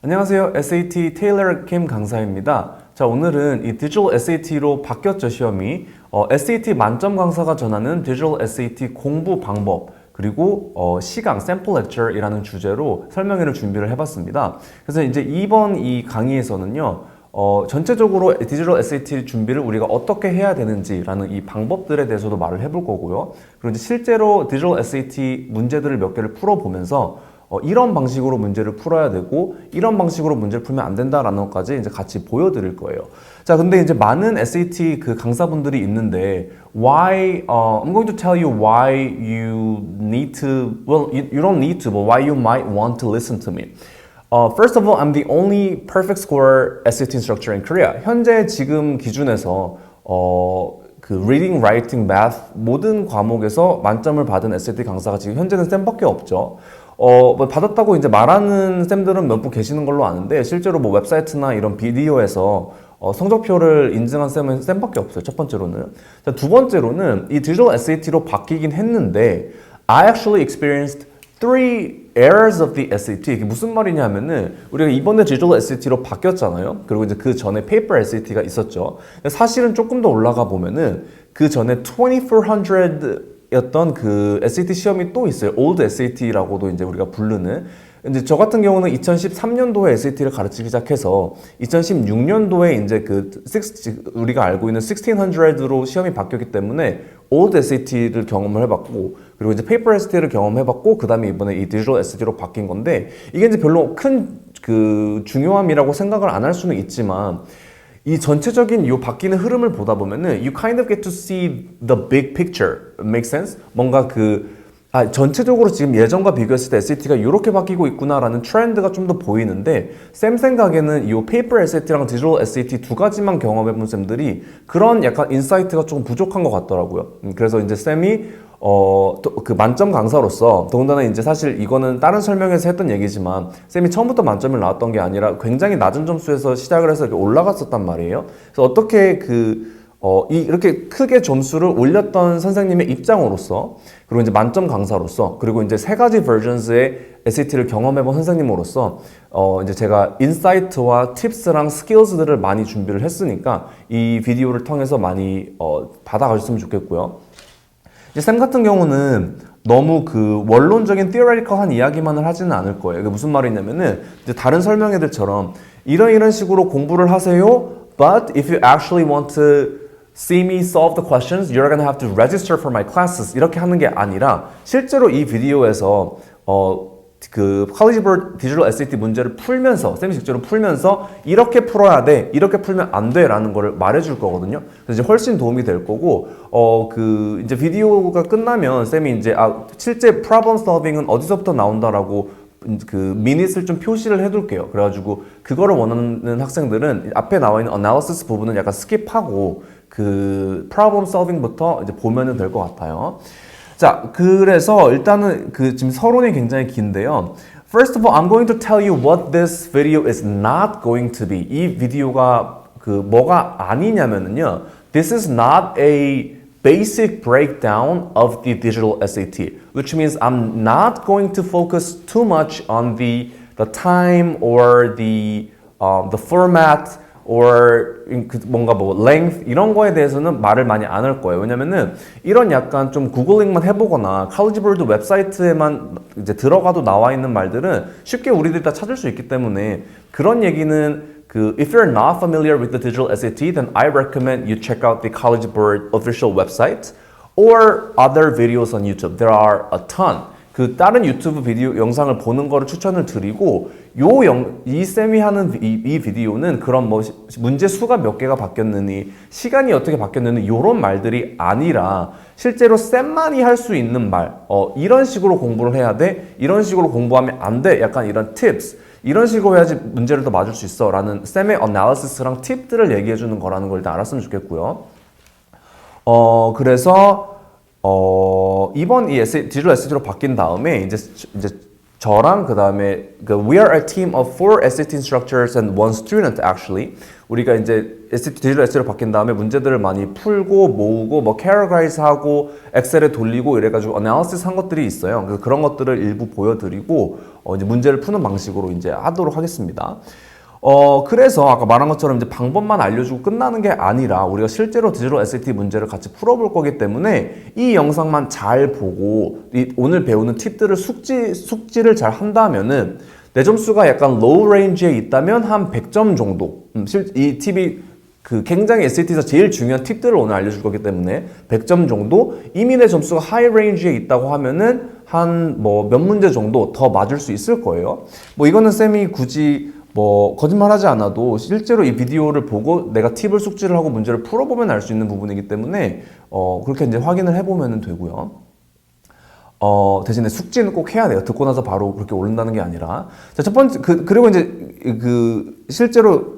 안녕하세요. SAT 테일러 캠 강사입니다. 자, 오늘은 이 디지털 SAT로 바뀌었죠, 시험이. SAT 만점 강사가 전하는 디지털 SAT 공부 방법, 그리고 시강, 샘플 렉처이라는 주제로 설명회를 준비를 해봤습니다. 그래서 이제 이번 이 강의에서는요, 전체적으로 디지털 SAT 준비를 우리가 어떻게 해야 되는지라는 이 방법들에 대해서도 말을 해볼 거고요. 그리고 이제 실제로 디지털 SAT 문제들을 몇 개를 풀어보면서 이런 방식으로 문제를 풀어야 되고 이런 방식으로 문제를 풀면 안 된다라는 것까지 이제 같이 보여드릴 거예요. 자, 근데 이제 많은 SAT 그 강사분들이 있는데 I'm going to tell you why you need to, well, you don't need to, but why you might want to listen to me. First of all, I'm the only perfect score SAT instructor in Korea. 현재 지금 기준에서 그 reading, writing, math 모든 과목에서 만점을 받은 SAT 강사가 지금 현재는 쌤밖에 없죠. 뭐 받았다고 이제 말하는 쌤들은 몇 분 계시는 걸로 아는데 실제로 뭐 웹사이트나 이런 비디오에서 성적표를 인증한 쌤은 쌤밖에 없어요. 첫 번째로는. 자, 두 번째로는 이 디지털 SAT로 바뀌긴 했는데 I actually experienced 3 errors of the SAT. 이게 무슨 말이냐면은 우리가 이번에 디지털 SAT로 바뀌었잖아요. 그리고 이제 그 전에 페이퍼 SAT가 있었죠. 사실은 조금 더 올라가 보면은 그 전에 2400 였던 그 SAT 시험이 또 있어요. Old SAT라고도 이제 우리가 부르는. 이제 저 같은 경우는 2013년도에 SAT를 가르치기 시작해서 2016년도에 이제 우리가 알고 있는 1600로 시험이 바뀌었기 때문에 Old SAT를 경험을 해봤고, 그리고 이제 Paper SAT를 경험해봤고, 그 다음에 이번에 이 Digital SAT로 바뀐 건데, 이게 이제 별로 큰 그 중요함이라고 생각을 안 할 수는 있지만, 이 전체적인 이 바뀌는 흐름을 보다 보면은 you kind of get to see the big picture. Make sense? 뭔가 전체적으로 지금 예전과 비교했을 때 SAT가 이렇게 바뀌고 있구나라는 트렌드가 좀 더 보이는데 쌤 생각에는 이 페이퍼 SAT랑 디지털 SAT 두 가지만 경험해본 쌤들이 그런 약간 인사이트가 조금 부족한 것 같더라고요. 그래서 이제 쌤이 그 만점 강사로서 더군다나 이제 사실 이거는 다른 설명에서 했던 얘기지만 쌤이 처음부터 만점을 나왔던 게 아니라 굉장히 낮은 점수에서 시작을 해서 이렇게 올라갔었단 말이에요. 그래서 어떻게 이렇게 크게 점수를 올렸던 선생님의 입장으로서, 그리고 이제 만점 강사로서, 그리고 이제 세 가지 버전스의 SAT를 경험해본 선생님으로서, 이제 제가 인사이트와 팁스랑 스킬즈들을 많이 준비를 했으니까 이 비디오를 통해서 많이 받아가셨으면 좋겠고요. 이제 쌤 같은 경우는 너무 그 원론적인 theoretical한 이야기만을 하지는 않을 거예요. 이게 무슨 말이냐면은 이제 다른 설명회들처럼 이런 식으로 공부를 하세요. But if you actually want to see me solve the questions, you're gonna have to register for my classes. 이렇게 하는 게 아니라 실제로 이 비디오에서 그 컬리지 보드 디지털 SAT 문제를 풀면서 쌤이 직접 풀면서 이렇게 풀어야 돼, 이렇게 풀면 안 돼 라는 거를 말해줄 거거든요. 그래서 이제 훨씬 도움이 될 거고 이제 비디오가 끝나면 쌤이 이제 실제 problem solving은 어디서부터 나온다라고 그 미닛을 좀 표시를 해둘게요. 그래가지고 그거를 원하는 학생들은 앞에 나와 있는 analysis 부분은 약간 스킵하고 그 problem solving부터 이제 보면은 될 것 같아요. 자, 그래서 일단은 지금 서론이 굉장히 긴데요. First of all, I'm going to tell you what this video is not going to be. 이 비디오가 뭐가 아니냐면은요. This is not a basic breakdown of the digital SAT, which means I'm not going to focus too much on the time or the format or 뭔가 length 이런 거에 대해서는 말을 많이 안 할 거예요. 왜냐면은 이런 약간 좀 구글링만 해보거나 컬리지 보드 웹사이트에만 이제 들어가도 나와 있는 말들은 쉽게 우리들이 다 찾을 수 있기 때문에 그런 얘기는 if you're not familiar with the digital SAT, then I recommend you check out the College Board official website or other videos on YouTube. There are a ton. 다른 유튜브 비디오 영상을 보는 거를 추천을 드리고 이 쌤이 하는 이 비디오는 그런 문제 수가 몇 개가 바뀌었느니 시간이 어떻게 바뀌었느니 이런 말들이 아니라 실제로 쌤만이 할 수 있는 말 이런 식으로 공부를 해야 돼, 이런 식으로 공부하면 안 돼, 약간 이런 팁스, 이런 식으로 해야지 문제를 더 맞을 수 있어 라는 쌤의 어나리시스랑 팁들을 얘기해 주는 거라는 걸 일단 알았으면 좋겠고요. 그래서 이번 이 디지털 SAT로 바뀐 다음에 이제 저랑 그 다음에 we are a team of 4 SAT instructors and 1 student actually. 우리가 이제 SAT 디지털 에세이로 바뀐 다음에 문제들을 많이 풀고 모으고 뭐 categorize 하고 엑셀에 돌리고 이래가지고 analysis 한 것들이 있어요. 그래서 그런 것들을 일부 보여드리고 이제 문제를 푸는 방식으로 이제 하도록 하겠습니다. 그래서 아까 말한 것처럼 이제 방법만 알려주고 끝나는 게 아니라 우리가 실제로 디지털 SAT 문제를 같이 풀어볼 거기 때문에 이 영상만 잘 보고 오늘 배우는 팁들을 숙지를 잘 한다면은 내 점수가 약간 low range에 있다면 한 100점 정도. 이 팁이 굉장히 SAT에서 제일 중요한 팁들을 오늘 알려줄 거기 때문에 100점 정도. 이미 내 점수가 high range에 있다고 하면은 한 뭐 몇 문제 정도 더 맞을 수 있을 거예요. 뭐 이거는 쌤이 굳이 뭐 거짓말하지 않아도 실제로 이 비디오를 보고 내가 팁을 숙지를 하고 문제를 풀어보면 알 수 있는 부분이기 때문에 그렇게 이제 확인을 해보면 되고요. 대신에 숙지는 꼭 해야 돼요. 듣고 나서 바로 그렇게 오른다는 게 아니라. 자, 첫 번째 그리고 이제 실제로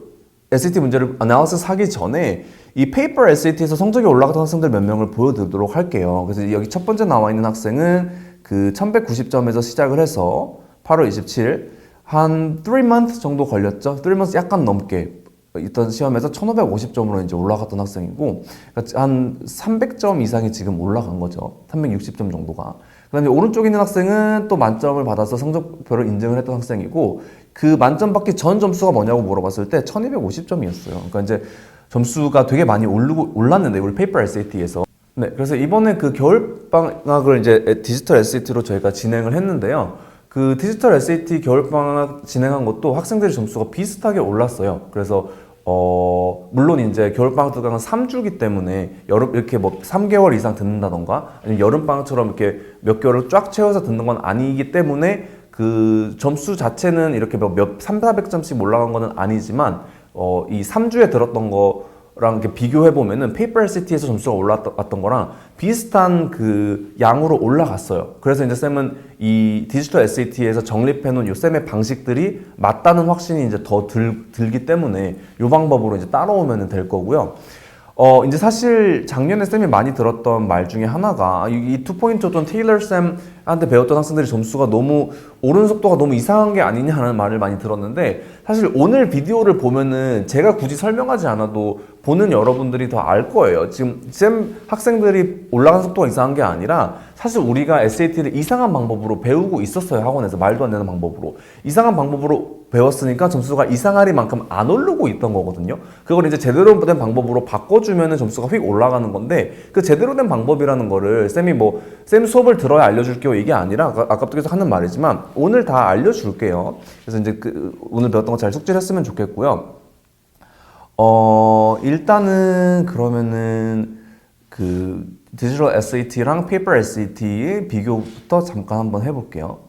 SAT 문제를 analysis 하기 전에 이 페이퍼 SAT에서 성적이 올라갔던 학생들 몇 명을 보여드리도록 할게요. 그래서 여기 첫 번째 나와 있는 학생은 1190점에서 시작을 해서 8월 27일 한 3 months 정도 걸렸죠. 3 months 약간 넘게 있던 시험에서 1550점으로 이제 올라갔던 학생이고, 그러니까 한 300점 이상이 지금 올라간 거죠. 360점 정도가. 그 다음에 오른쪽에 있는 학생은 또 만점을 받아서 성적표를 인증을 했던 학생이고, 그 만점 받기 전 점수가 뭐냐고 물어봤을 때 1250점이었어요. 그러니까 이제 점수가 되게 많이 올랐는데, 우리 페이퍼 SAT에서. 네, 그래서 이번에 겨울방학을 이제 디지털 SAT로 저희가 진행을 했는데요. 디지털 SAT 겨울방학 진행한 것도 학생들의 점수가 비슷하게 올랐어요. 그래서 물론 이제 겨울방학 들어가는 3주기 때문에 이렇게 뭐 3개월 이상 듣는다던가 아니면 여름방학처럼 이렇게 몇 개월을 쫙 채워서 듣는 건 아니기 때문에 점수 자체는 이렇게 300~400점씩 올라간 거는 아니지만 이 3주에 들었던 거랑 이렇게 비교해보면은 페이퍼 SAT에서 점수가 올라왔던 거랑 비슷한 양으로 올라갔어요. 그래서 이제 쌤은 이 디지털 SAT에서 정립해놓은 요 쌤의 방식들이 맞다는 확신이 이제 더 들기 때문에 요 방법으로 이제 따라오면 될 거고요. 이제 사실 작년에 쌤이 많이 들었던 말 중에 하나가 이 투포인트 테일러 쌤한테 배웠던 학생들이 점수가 너무 오른 속도가 너무 이상한 게 아니냐 하는 말을 많이 들었는데, 사실 오늘 비디오를 보면은 제가 굳이 설명하지 않아도 보는 여러분들이 더 알 거예요. 지금 쌤 학생들이 올라가는 속도가 이상한 게 아니라 사실 우리가 SAT를 이상한 방법으로 배우고 있었어요. 학원에서 말도 안 되는 방법으로. 이상한 방법으로 배웠으니까 점수가 이상하리만큼 안 오르고 있던 거거든요. 그걸 이제 제대로 된 방법으로 바꿔주면 점수가 휙 올라가는 건데, 그 제대로 된 방법이라는 거를 쌤이 쌤 수업을 들어야 알려줄게요 이게 아니라 아까부터 계속 하는 말이지만 오늘 다 알려줄게요. 그래서 이제 오늘 배웠던 거 잘 숙지를 했으면 좋겠고요. 일단은 그러면은 디지털 SAT랑 페이퍼 SAT의 비교부터 잠깐 한번 해볼게요.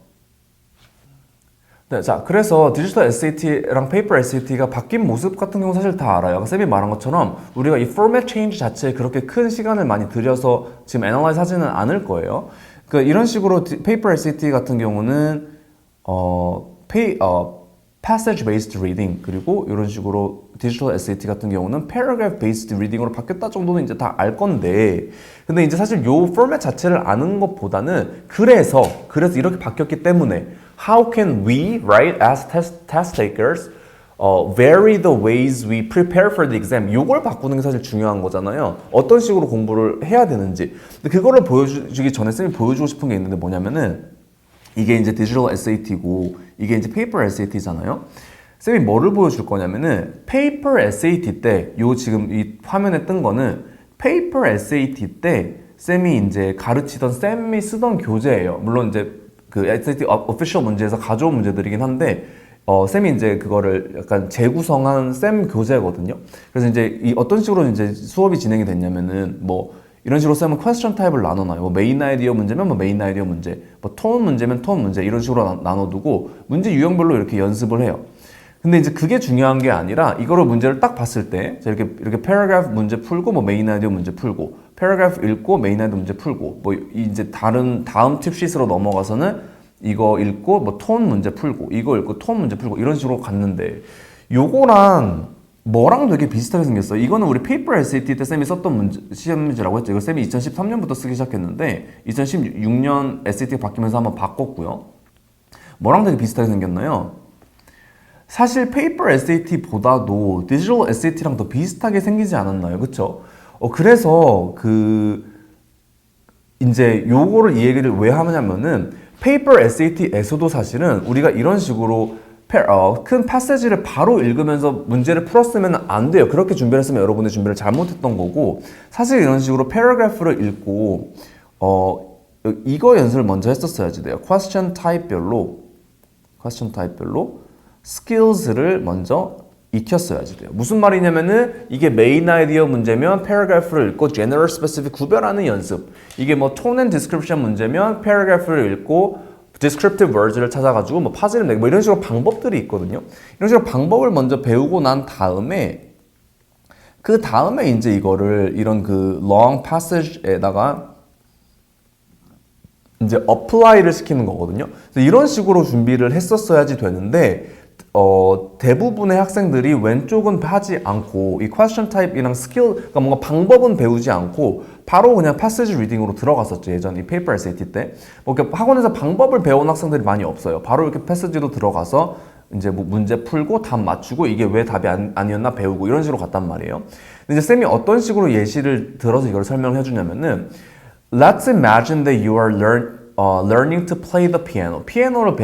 네, 자, 그래서 디지털 SAT랑 페이퍼 SAT가 바뀐 모습 같은 경우 사실 다 알아요. 쌤이 말한 것처럼 우리가 이 포맷 체인지 자체에 그렇게 큰 시간을 많이 들여서 지금 애널라이즈 하지는 않을 거예요. 이런 식으로 페이퍼 SAT 같은 경우는 passage based reading, 그리고 이런 식으로 디지털 SAT 같은 경우는 paragraph based reading으로 바뀌었다 정도는 이제 다 알 건데, 근데 이제 사실 요 포맷 자체를 아는 것보다는 그래서 이렇게 바뀌었기 때문에 how can we, right, as test takers, vary the ways we prepare for the exam. 요걸 바꾸는 게 사실 중요한 거잖아요. 어떤 식으로 공부를 해야 되는지. 근데 그거를 보여주기 전에 쌤이 보여주고 싶은 게 있는데 뭐냐면은, 이게 이제 디지털 SAT고 이게 이제 페이퍼 SAT잖아요. 쌤이 뭐를 보여줄 거냐면은 페이퍼 SAT 때 지금 이 화면에 뜬 거는 페이퍼 SAT 때 쌤이 이제 가르치던 쌤이 쓰던 교재예요. 물론 이제 SAT official 문제에서 가져온 문제들이긴 한데 쌤이 이제 그거를 약간 재구성한 쌤 교재거든요. 그래서 이제 어떤 식으로 이제 수업이 진행이 됐냐면은 이런 식으로 쌤은 퀘스천 타입을 나눠놔요. 메인 아이디어 문제면 메인 아이디어 문제, 톤 문제면 톤 문제, 이런 식으로 나눠두고 문제 유형별로 이렇게 연습을 해요. 근데 이제 그게 중요한 게 아니라 이거를 문제를 딱 봤을 때 이렇게 패러그래프 문제 풀고 메인 아이디어 문제 풀고, 패러그래프 읽고 메인 아이디어 문제 풀고, 이제 다음 팁시트로 넘어가서는 이거 읽고 톤 문제 풀고, 이거 읽고 톤 문제 풀고, 이런 식으로 갔는데 요거랑 뭐랑 되게 비슷하게 생겼어요. 이거는 우리 페이퍼 SAT 때 쌤이 썼던 시험 문제라고 했죠. 이거 쌤이 2013년부터 쓰기 시작했는데 2016년 SAT가 바뀌면서 한번 바꿨고요. 뭐랑 되게 비슷하게 생겼나요? 사실 페이퍼 SAT보다도 디지털 SAT랑 더 비슷하게 생기지 않았나요? 그쵸? 그래서 이제 요거를 이 얘기를 왜 하냐면은 페이퍼 SAT에서도 사실은 우리가 이런 식으로 큰 패시지를 바로 읽으면서 문제를 풀었으면 안 돼요. 그렇게 준비를 했으면 여러분의 준비를 잘못했던 거고, 사실 이런 식으로 패러그래프를 읽고 이거 연습을 먼저 했었어야지 돼요. question type별로 skills를 먼저 익혔어야지 돼요. 무슨 말이냐면은 이게 메인 아이디어 문제면 패러그래프를 읽고 general, specific 구별하는 연습. 이게 뭐 tone and description 문제면 패러그래프를 읽고 descriptive words를 찾아가지고 뭐 파즈를 내고 뭐 이런 식으로 방법들이 있거든요. 이런 식으로 방법을 먼저 배우고 난 다음에 그 다음에 이제 이거를 이런 그 long passage에다가 이제 apply를 시키는 거거든요. 그래서 이런 식으로 준비를 했었어야지 되는데 대부분의 학생들이 왼쪽은 하지 않고 이 question type이랑 스킬, 그러니까 뭔가 방법은 배우지 않고 바로 그냥 passage reading으로 들어갔었죠. 예전 이 paper SAT 때. 뭐 이렇게 학원에서 방법을 배운 학생들이 많이 없어요. 바로 이렇게 passage로 들어가서 이제 뭐 문제 풀고 답 맞추고 이게 왜 답이 아니었나 배우고 이런 식으로 갔단 말이에요. 근데 이제 쌤이 어떤 식으로 예시를 들어서 이걸 설명해 주냐면은 Let's imagine that you are learning to play the piano. 피아노를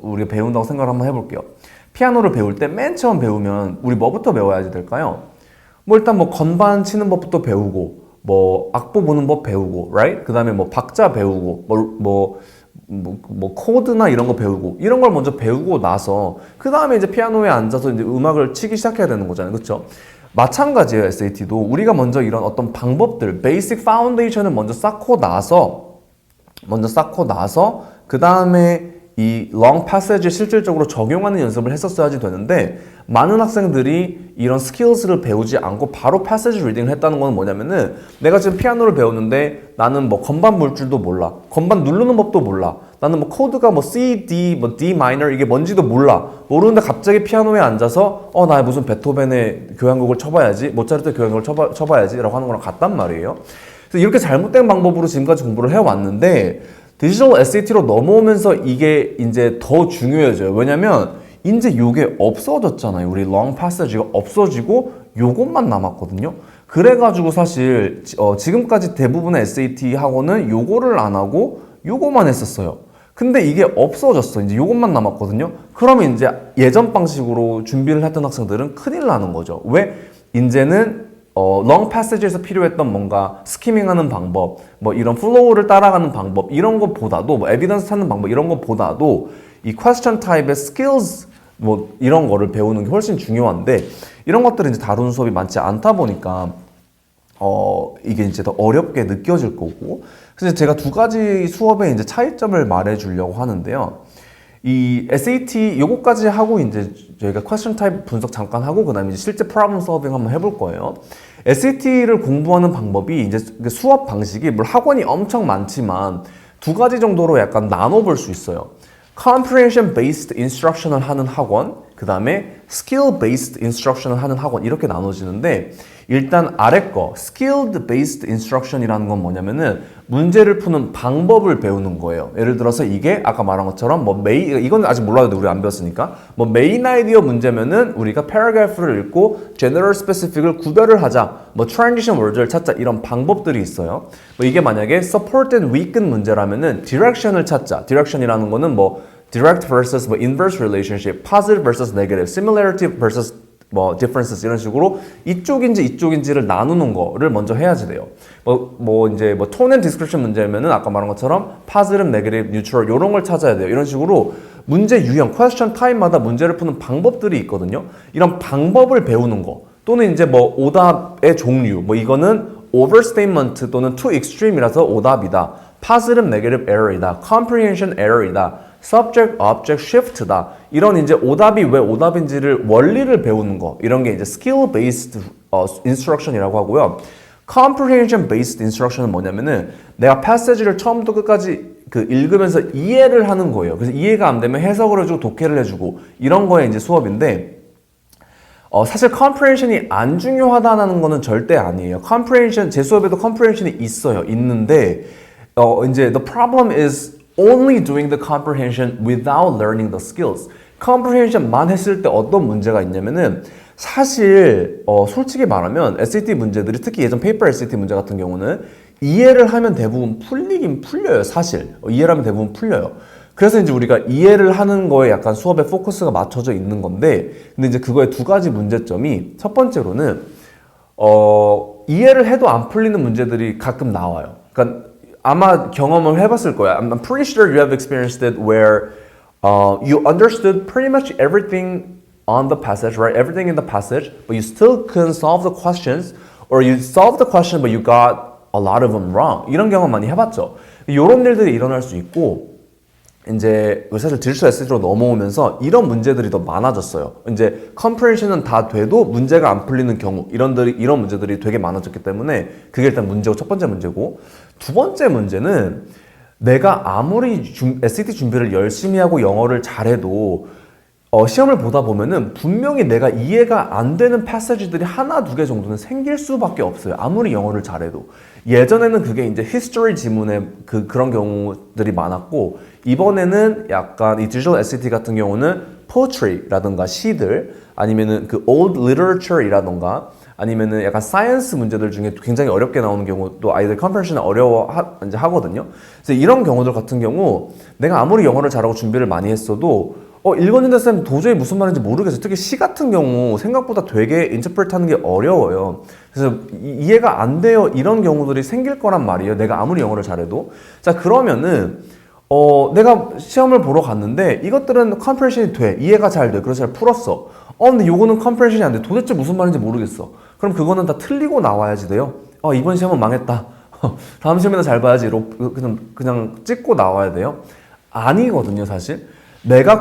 우리가 배운다고 생각을 한번 해볼게요. 피아노를 배울 때 맨 처음 배우면 우리 뭐부터 배워야지 될까요? 뭐 일단 뭐 건반 치는 법부터 배우고 뭐 악보 보는 법 배우고, right? 그 다음에 뭐 박자 배우고 뭐 코드나 이런 거 배우고 이런 걸 먼저 배우고 나서 그 다음에 이제 피아노에 앉아서 이제 음악을 치기 시작해야 되는 거잖아요, 그렇죠? 마찬가지예요. SAT도 우리가 먼저 이런 어떤 방법들, 베이직 파운데이션을 먼저 쌓고 나서 그 다음에 이 long passage를 실질적으로 적용하는 연습을 했었어야지 되는데 많은 학생들이 이런 skills를 배우지 않고 바로 passage reading을 했다는 건 뭐냐면은 내가 지금 피아노를 배우는데 나는 뭐 건반 물 줄도 몰라. 건반 누르는 법도 몰라. 나는 뭐 코드가 뭐 C, D, 뭐 D minor 이게 뭔지도 몰라. 모르는데 갑자기 피아노에 앉아서 나 무슨 베토벤의 교향곡을 쳐봐야지. 모차르트 교향곡을 쳐봐야지 라고 하는 거랑 같단 말이에요. 그래서 이렇게 잘못된 방법으로 지금까지 공부를 해왔는데 디지털 SAT로 넘어오면서 이게 이제 더 중요해져요. 왜냐면 이제 요게 없어졌잖아요. 우리 long passage가 없어지고 요것만 남았거든요. 그래가지고 사실 지금까지 대부분의 SAT 학원은 요거를 안 하고 요거만 했었어요. 근데 이게 없어졌어. 이제 요것만 남았거든요. 그러면 이제 예전 방식으로 준비를 했던 학생들은 큰일 나는 거죠. 왜? 이제는 long passage에서 필요했던 뭔가 스키밍하는 방법, 뭐 이런 플로우를 따라가는 방법 이런 것보다도 뭐 에비던스 찾는 방법 이런 것보다도 이 question type의 skills 뭐 이런 거를 배우는 게 훨씬 중요한데 이런 것들을 이제 다루는 수업이 많지 않다 보니까 이게 이제 더 어렵게 느껴질 거고 그래서 제가 두 가지 수업의 이제 차이점을 말해 주려고 하는데요. 이 SAT 요거까지 하고 이제 저희가 question type 분석 잠깐 하고 그다음에 이제 실제 problem solving 한번 해볼 거예요. SAT를 공부하는 방법이 이제 수업 방식이 물 학원이 엄청 많지만 두 가지 정도로 약간 나눠볼 수 있어요. comprehension based instruction을 하는 학원, 그 다음에 skill based instruction을 하는 학원 이렇게 나눠지는데 일단 아래 거 skilled based instruction이라는 건 뭐냐면은 문제를 푸는 방법을 배우는 거예요. 예를 들어서 이게 아까 말한 것처럼 뭐 이건 아직 몰라도 우리 안 배웠으니까 뭐 메인 아이디어 문제면은 우리가 paragraph를 읽고 general specific을 구별을 하자, 뭐 transition words를 찾자 이런 방법들이 있어요. 뭐 이게 만약에 support and weaken 문제라면은 direction을 찾자. direction이라는 거는 뭐 direct versus 뭐 inverse relationship, positive versus negative, similarity versus 뭐 differences 이런 식으로 이쪽인지를 나누는 거를 먼저 해야지 돼요. 이제 tone and description 문제면은 아까 말한 것처럼 positive, negative, neutral 이런 걸 찾아야 돼요. 이런 식으로 문제 유형, question type마다 문제를 푸는 방법들이 있거든요. 이런 방법을 배우는 거 또는 이제 뭐 오답의 종류, 뭐 이거는 overstatement 또는 too extreme이라서 오답이다. positive, negative error이다. comprehension error이다. subject, object, shift다. 이런 이제 오답이 왜 오답인지를 원리를 배우는 거. 이런 게 이제 skill based instruction이라고 하고요. comprehension based instruction은 뭐냐면은 내가 passage를 처음부터 끝까지 읽으면서 이해를 하는 거예요. 그래서 이해가 안 되면 해석을 해주고 독해를 해주고 이런 거에 이제 수업인데 사실 comprehension이 안 중요하다는 거는 절대 아니에요. comprehension 제 수업에도 comprehension이 있어요. 있는데 이제 the problem is only doing the comprehension without learning the skills. comprehension만 했을 때 어떤 문제가 있냐면은 사실 솔직히 말하면 SAT 문제들이 특히 예전 페이퍼 SAT 문제 같은 경우는 이해를 하면 대부분 풀리긴 풀려요. 사실 이해를 하면 대부분 풀려요. 그래서 이제 우리가 이해를 하는 거에 약간 수업에 포커스가 맞춰져 있는 건데, 근데 이제 그거의 두 가지 문제점이, 첫 번째로는 이해를 해도 안 풀리는 문제들이 가끔 나와요. 그러니까 아마 경험을 해봤을 거야. I'm pretty sure you have experienced it where you understood pretty much everything on the passage, right? Everything in the passage, but you still couldn't solve the questions, or you solved the question but you got a lot of them wrong. 이런 경험 많이 해봤죠. 이런 일들이 일어날 수 있고, 이제 사실 디지털 SAT로 넘어오면서 이런 문제들이 더 많아졌어요. 이제 comprehension은 다 돼도 문제가 안 풀리는 경우, 이런 문제들이 되게 많아졌기 때문에 그게 일단 문제고, 첫 번째 문제고, 두 번째 문제는 내가 아무리 SAT 준비를 열심히 하고 영어를 잘해도 시험을 보다 보면은 분명히 내가 이해가 안 되는 패시지들이 하나 두 개 정도는 생길 수밖에 없어요. 아무리 영어를 잘해도. 예전에는 그게 이제 history 지문에 그런 경우들이 많았고, 이번에는 약간 이 digital SAT 같은 경우는 poetry라든가 시들, 아니면은 그 old literature이라든가, 아니면은 약간 사이언스 문제들 중에 굉장히 어렵게 나오는 경우도 아이들 comprehension 이제 하거든요. 그래서 이런 경우들 같은 경우 내가 아무리 영어를 잘하고 준비를 많이 했어도 읽었는데 쌤 도저히 무슨 말인지 모르겠어요. 특히 시 같은 경우 생각보다 되게 인터프레트 하는 게 어려워요. 그래서 이해가 안 돼요. 이런 경우들이 생길 거란 말이에요. 내가 아무리 영어를 잘해도. 자, 그러면은 내가 시험을 보러 갔는데 이것들은 comprehension이 돼. 이해가 잘 돼. 그래서 잘 풀었어. 근데 요거는 comprehension이 안 돼. 도대체 무슨 말인지 모르겠어. 그럼 그거는 다 틀리고 나와야지 돼요. 이번 시험은 망했다. 다음 시험에는 잘 봐야지. 그냥 찍고 나와야 돼요. 아니거든요, 사실. 내가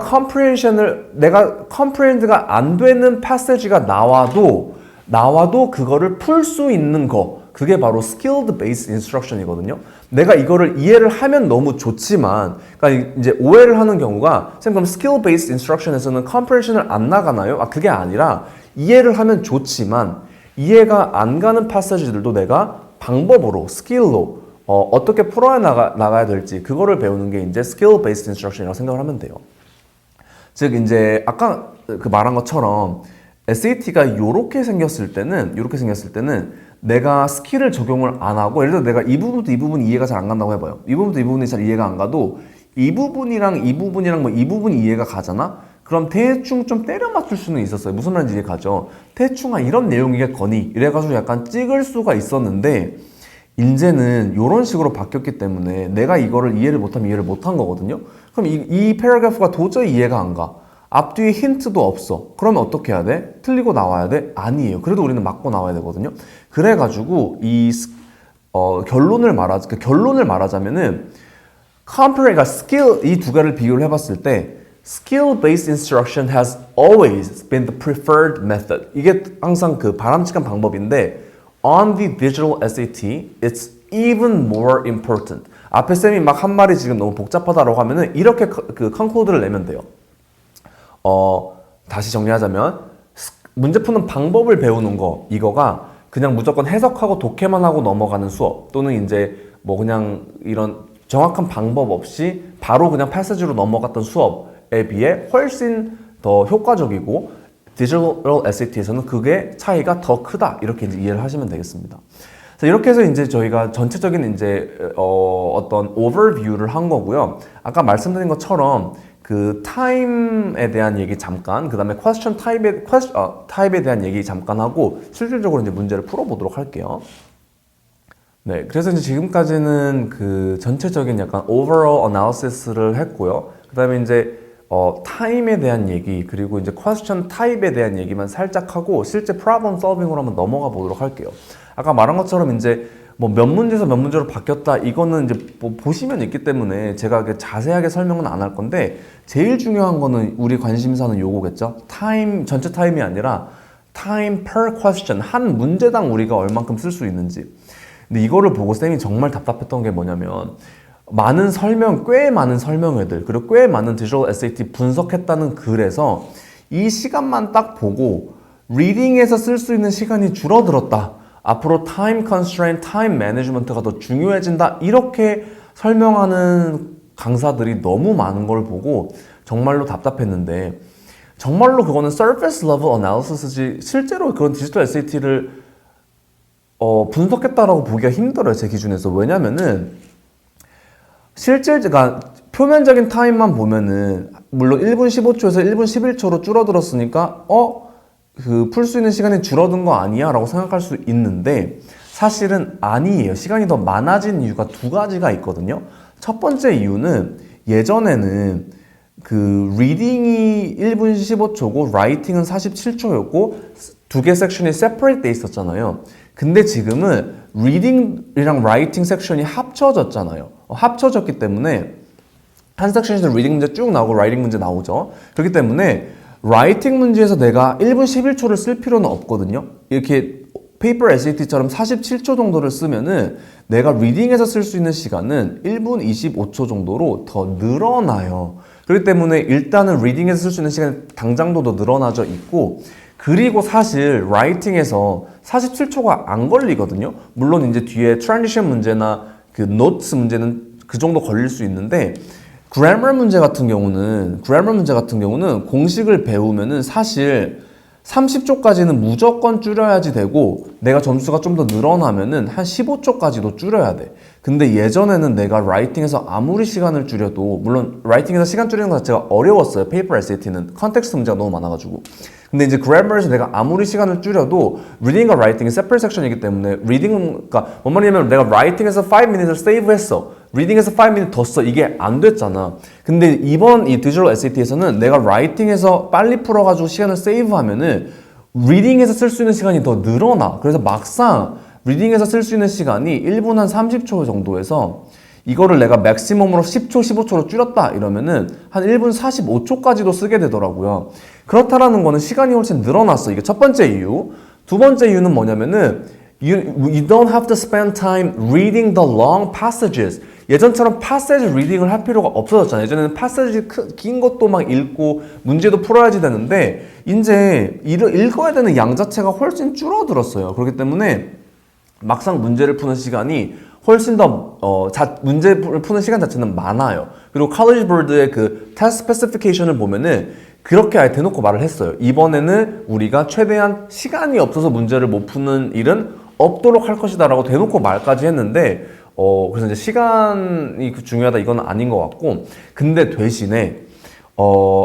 comprehend가 안 되는 패시지가 나와도 그거를 풀 수 있는 거, 그게 바로 skilled based instruction이거든요. 내가 이거를 이해를 하면 너무 좋지만, 그러니까 이제 오해를 하는 경우가, 쌤 그럼 skill based instruction에서는 comprehension을 안 나가나요? 그게 아니라 이해를 하면 좋지만 이해가 안 가는 패시지들도 내가 방법으로, 스킬로 어떻게 풀어야 나가야 될지 그거를 배우는 게 이제 skill based instruction이라고 생각을 하면 돼요. 즉 이제 아까 그 말한 것처럼 SAT가 요렇게 생겼을 때는 내가 스킬을 적용을 안 하고, 예를 들어 내가 이 부분부터 이 부분 이해가 잘 안 간다고 해봐요. 이 부분부터 이 부분이 잘 이해가 안 가도 이 부분이랑 이 부분이랑 뭐 이 부분이 이해가 가잖아? 그럼 대충 좀 때려 맞출 수는 있었어요. 무슨 말인지 이해 가죠? 대충 이런 내용이겠거니 이래가지고 약간 찍을 수가 있었는데, 이제는 이런 식으로 바뀌었기 때문에 내가 이거를 이해를 못하면 이해를 못한 거거든요. 그럼 이 패러그래프가 도저히 이해가 안 가. 앞뒤에 힌트도 없어. 그러면 어떻게 해야 돼? 틀리고 나와야 돼? 아니에요. 그래도 우리는 맞고 나와야 되거든요. 그래가지고 결론을 말하자면은 그러니까 스킬, 이 두 개를 비교를 해봤을 때 skill-based instruction has always been the preferred method. 이게 항상 그 바람직한 방법인데 on the digital SAT, it's even more important. 앞에 쌤이 막 한 말이 지금 너무 복잡하다라고 하면은 이렇게 그 컨클루드를 내면 돼요. 다시 정리하자면 문제 푸는 방법을 배우는 거, 이거가 그냥 무조건 해석하고 독해만 하고 넘어가는 수업, 또는 이제 뭐 그냥 이런 정확한 방법 없이 바로 그냥 패시지로 넘어갔던 수업에 비해 훨씬 더 효과적이고, 디지털 SAT에서는 그게 차이가 더 크다, 이렇게 이제 이해를 하시면 되겠습니다. 자, 이렇게 해서 이제 저희가 전체적인 이제 어떤 오버뷰를 한 거고요. 아까 말씀드린 것처럼 그 타임에 대한 얘기 잠깐, 그 다음에 퀘스천 타입에 대한 얘기 잠깐 하고 실질적으로 이제 문제를 풀어보도록 할게요. 네, 그래서 이제 지금까지는 그 전체적인 약간 overall analysis를 했고요. 그 다음에 이제 타임에 대한 얘기, 그리고 이제 퀘스천 타입에 대한 얘기만 살짝 하고 실제 problem solving으로 한번 넘어가 보도록 할게요. 아까 말한 것처럼 이제 뭐 몇 문제에서 몇 문제로 바뀌었다, 이거는 이제 뭐 보시면 있기 때문에 제가 자세하게 설명은 안 할 건데, 제일 중요한 거는 우리 관심사는 요거겠죠. 타임, 전체 타임이 아니라 time per question, 한 문제당 우리가 얼만큼 쓸 수 있는지. 근데 이거를 보고 쌤이 정말 답답했던 게 뭐냐면, 꽤 많은 설명회들, 그리고 꽤 많은 디지털 SAT 분석했다는 글에서 이 시간만 딱 보고 리딩에서 쓸 수 있는 시간이 줄어들었다, 앞으로 타임 컨스트레인트, 타임 매니지먼트가 더 중요해진다, 이렇게 설명하는 강사들이 너무 많은 걸 보고 정말로 답답했는데 정말로 그거는 surface level analysis지 실제로 그런 디지털 SAT를 분석했다라고 보기가 힘들어요. 제 기준에서. 왜냐면은 실제가 표면적인 타임만 보면은 물론 1분 15초에서 1분 11초로 줄어들었으니까 그 풀 수 있는 시간이 줄어든 거 아니야? 라고 생각할 수 있는데 사실은 아니에요. 시간이 더 많아진 이유가 두 가지가 있거든요. 첫 번째 이유는 예전에는 그 리딩이 1분 15초고 라이팅은 47초였고 두 개 섹션이 separate 돼 있었잖아요. 근데 지금은 리딩이랑 라이팅 섹션이 합쳐졌잖아요. 합쳐졌기 때문에 한 섹션에서 리딩 문제 쭉 나오고 라이팅 문제 나오죠. 그렇기 때문에 라이팅 문제에서 내가 1분 11초를 쓸 필요는 없거든요. 이렇게 페이퍼 SAT처럼 47초 정도를 쓰면은 내가 리딩에서 쓸 수 있는 시간은 1분 25초 정도로 더 늘어나요. 그렇기 때문에 일단은 리딩에서 쓸 수 있는 시간이 당장도 더 늘어나져 있고 그리고 사실 라이팅에서 47초가 안 걸리거든요. 물론 이제 뒤에 트랜지션 문제나 그 노트스 문제는 그 정도 걸릴 수 있는데 그래머 문제 같은 경우는 공식을 배우면은 사실 30초까지는 무조건 줄여야지 되고 내가 점수가 좀 더 늘어나면은 한 15초까지도 줄여야 돼. 근데 예전에는 내가 라이팅에서 아무리 시간을 줄여도 물론 라이팅에서 시간 줄이는 것 자체가 어려웠어요. 페이퍼 SAT는 컨텍스트 문제가 너무 많아가지고. 근데 이제 그래머에서 내가 아무리 시간을 줄여도 리딩과 라이팅이 세퍼레이트 섹션이기 때문에 그러니까 뭔 말이냐면 내가 라이팅에서 5 minutes을 세이브했어. 리딩에서 5 minutes 더 써. 이게 안 됐잖아. 근데 이번 이 디지털 SAT에서는 내가 라이팅에서 빨리 풀어가지고 시간을 세이브하면은 리딩에서 쓸 수 있는 시간이 더 늘어나. 그래서 막상 리딩에서 쓸 수 있는 시간이 1분 한 30초 정도에서 이거를 내가 맥시멈으로 10초, 15초로 줄였다 이러면은 한 1분 45초까지도 쓰게 되더라고요. 그렇다라는 거는 시간이 훨씬 늘어났어. 이게 첫 번째 이유. 두 번째 이유는 뭐냐면은 you don't have to spend time reading the long passages. 예전처럼 passage reading을 할 필요가 없어졌잖아요. 예전에는 passage 긴 것도 막 읽고 문제도 풀어야지 되는데 이제 읽어야 되는 양 자체가 훨씬 줄어들었어요. 그렇기 때문에 막상 문제를 푸는 시간이 훨씬 더 문제를 푸는 시간 자체는 많아요. 그리고 칼리지 보드의 그 테스트 스페시피케이션을 보면은 그렇게 아예 대놓고 말을 했어요. 이번에는 우리가 최대한 시간이 없어서 문제를 못 푸는 일은 없도록 할 것이다 라고 대놓고 말까지 했는데 그래서 이제 시간이 중요하다 이건 아닌 것 같고 근데 대신에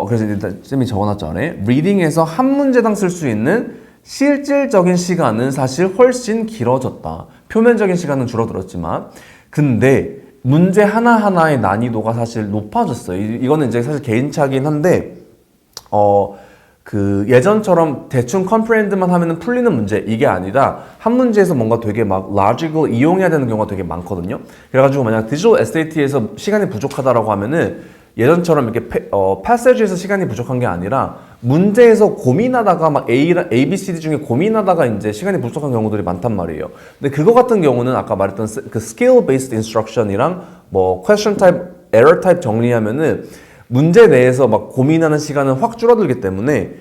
그래서 일단 쌤이 적어놨죠 안에 리딩에서 한 문제당 쓸 수 있는 실질적인 시간은 사실 훨씬 길어졌다. 표면적인 시간은 줄어들었지만 근데 문제 하나하나의 난이도가 사실 높아졌어요. 이거는 이제 사실 개인차긴 한데 그 예전처럼 대충 컴프레hen드만 하면은 풀리는 문제 이게 아니라 한 문제에서 뭔가 되게 막 로직을 이용해야 되는 경우가 되게 많거든요. 그래가지고 만약 디지털 SAT에서 시간이 부족하다라고 하면은 예전처럼 이렇게 패세지에서 시간이 부족한 게 아니라 문제에서 고민하다가 막 A, B, C, D 중에 고민하다가 이제 시간이 부족한 경우들이 많단 말이에요. 근데 그거 같은 경우는 아까 말했던 그 skill based instruction이랑 뭐 question type, error type 정리하면은 문제 내에서 막 고민하는 시간은 확 줄어들기 때문에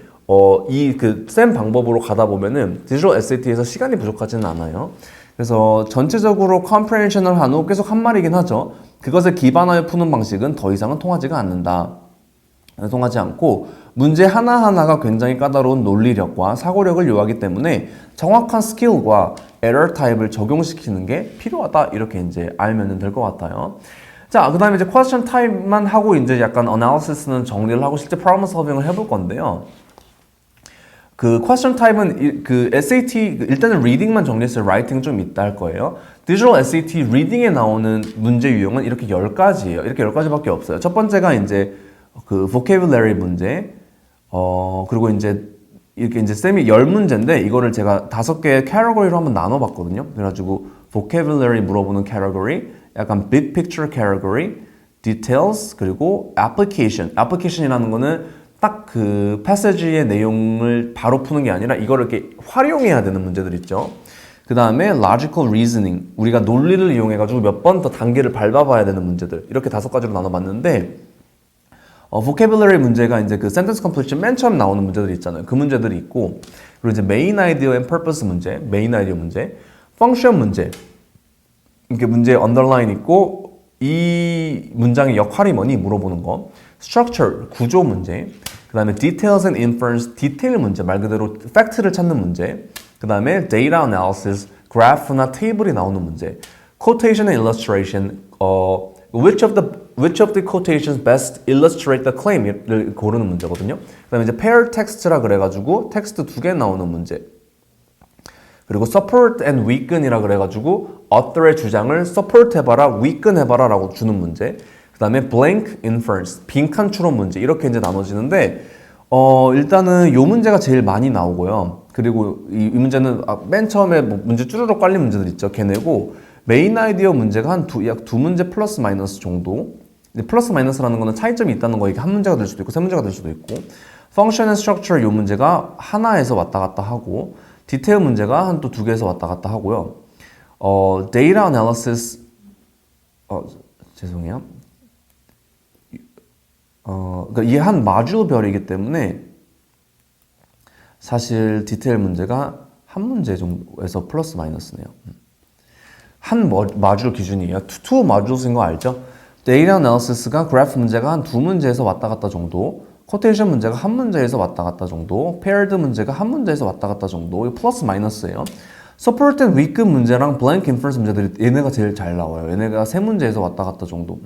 이 그 쌤 방법으로 가다 보면은 디지털 SAT에서 시간이 부족하지는 않아요. 그래서 전체적으로 comprehension을 한 후 계속 한 말이긴 하죠. 그것을 기반하여 푸는 방식은 더 이상은 통하지가 않는다. 통하지 않고 문제 하나하나가 굉장히 까다로운 논리력과 사고력을 요하기 때문에 정확한 스킬과 에러 타입을 적용시키는 게 필요하다. 이렇게 이제 알면 될 것 같아요. 자, 그 다음에 이제 question type만 하고 이제 약간 analysis는 정리를 하고 실제 problem solving을 해볼 건데요. 그 question type는 그 SAT 일단은 reading만 정리했어요. writing 좀 있다 할 거예요. 디지털 SAT reading에 나오는 문제 유형은 이렇게 10가지예요. 이렇게 10가지밖에 없어요. 첫 번째가 이제 그 vocabulary 문제. 그리고 이제 이렇게 이제 쌤이 10문제인데 이거를 제가 5개의 category로 한번 나눠 봤거든요. 그래가지고 vocabulary 물어보는 category, 약간 big picture category, details, 그리고 application. application이라는 거는 딱 그 패시지의 내용을 바로 푸는 게 아니라 이거를 이렇게 활용해야 되는 문제들 있죠. 그 다음에 logical reasoning, 우리가 논리를 이용해가지고 몇 번 더 단계를 밟아봐야 되는 문제들 이렇게 5가지로 나눠봤는데 vocabulary 문제가 이제 그 sentence completion 맨 처음 나오는 문제들이 있잖아요. 그 문제들이 있고 그리고 이제 main idea and purpose 문제, main idea 문제, function 문제 이렇게 문제에 underline 있고 이 문장의 역할이 뭐니 물어보는 거. structure, 구조 문제. 그 다음에 details and inference, 디테일 문제, 말 그대로 팩트를 찾는 문제. 그 다음에 data analysis, 그래프나 테이블이 나오는 문제. quotation and illustration, which of the quotations best illustrate the claim을 고르는 문제거든요. 그 다음에 이제 pair text라 그래가지고 텍스트 2개 나오는 문제. 그리고 support and weaken이라 그래가지고 author의 주장을 support 해봐라, weaken 해봐라 라고 주는 문제. 그 다음에 blank inference, 빈칸 추론 문제. 이렇게 이제 나눠지는데, 일단은 요 문제가 제일 많이 나오고요. 그리고 이 문제는 맨 처음에 뭐 문제 쭈르륵 깔린 문제들 있죠. 걔네고, 메인 아이디어 문제가 약 두 문제 플러스 마이너스 정도. 플러스 마이너스라는 거는 차이점이 있다는 거, 이게 한 문제가 될 수도 있고, 세 문제가 될 수도 있고, function and structure 요 문제가 하나에서 왔다 갔다 하고, 디테일 문제가 한 또 2개에서 왔다 갔다 하고요. data analysis, 죄송해요. 그러니까 이게 한 마주별이기 때문에 사실 디테일 문제가 한 문제 정도에서 플러스 마이너스네요. 한 마주 기준이에요. two modules인 거 알죠? data analysis가 그래프 문제가 한 2문제에서 왔다 갔다 정도, quotation 문제가 한 문제에서 왔다 갔다 정도, paired 문제가 한 문제에서 왔다 갔다 정도, 이거 플러스 마이너스예요. support and weaken 문제랑 blank inference 문제들이 얘네가 제일 잘 나와요. 얘네가 3문제에서 왔다 갔다 정도.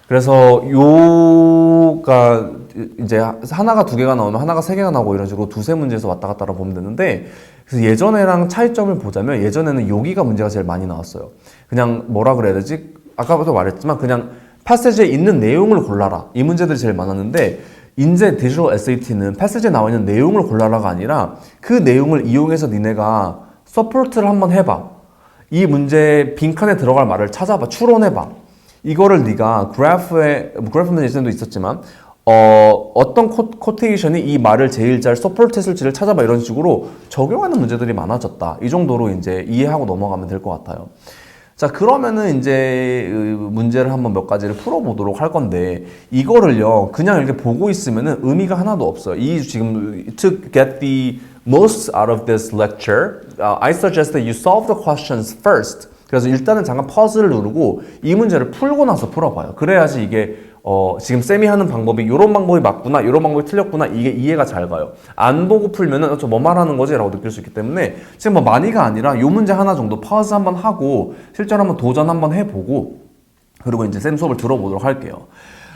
그래서 요가 이제 하나가 2개가 나오면 하나가 3개가 나오고 이런 식으로 2-3문제에서 왔다 갔다라고 보면 되는데, 그래서 예전에랑 차이점을 보자면 예전에는 여기가 문제가 제일 많이 나왔어요. 그냥 뭐라 그래야 되지? 아까부터 말했지만 그냥 패시지에 있는 내용을 골라라. 이 문제들이 제일 많았는데, 이제 디지털 SAT는 패시지에 나와 있는 내용을 골라라가 아니라 그 내용을 이용해서 니네가 서포트를 한번 해봐. 이 문제 빈칸에 들어갈 말을 찾아봐. 추론해봐. 이거를 네가 그래프는 예전에도 있었지만 어떤 코테이션이 이 말을 제일 잘 서포트 했을지를 찾아봐. 이런 식으로 적용하는 문제들이 많아졌다. 이 정도로 이제 이해하고 넘어가면 될 것 같아요. 자, 그러면은 이제 문제를 한번 몇 가지를 풀어보도록 할 건데, 이거를요 그냥 이렇게 보고 있으면은 의미가 하나도 없어요. 이 지금 to get the most out of this lecture, I suggest that you solve the questions first. 그래서 일단은 잠깐 퍼즐을 누르고 이 문제를 풀고 나서 풀어봐요. 그래야지 이게 지금 쌤이 하는 방법이 이런 방법이 맞구나, 이런 방법이 틀렸구나, 이게 이해가 잘 가요. 안 보고 풀면은 저 뭐 말하는 거지? 라고 느낄 수 있기 때문에 지금 뭐 많이가 아니라 요 문제 하나 정도 퍼즐 한번 하고 실제로 한번 도전 한번 해보고 그리고 이제 쌤 수업을 들어보도록 할게요.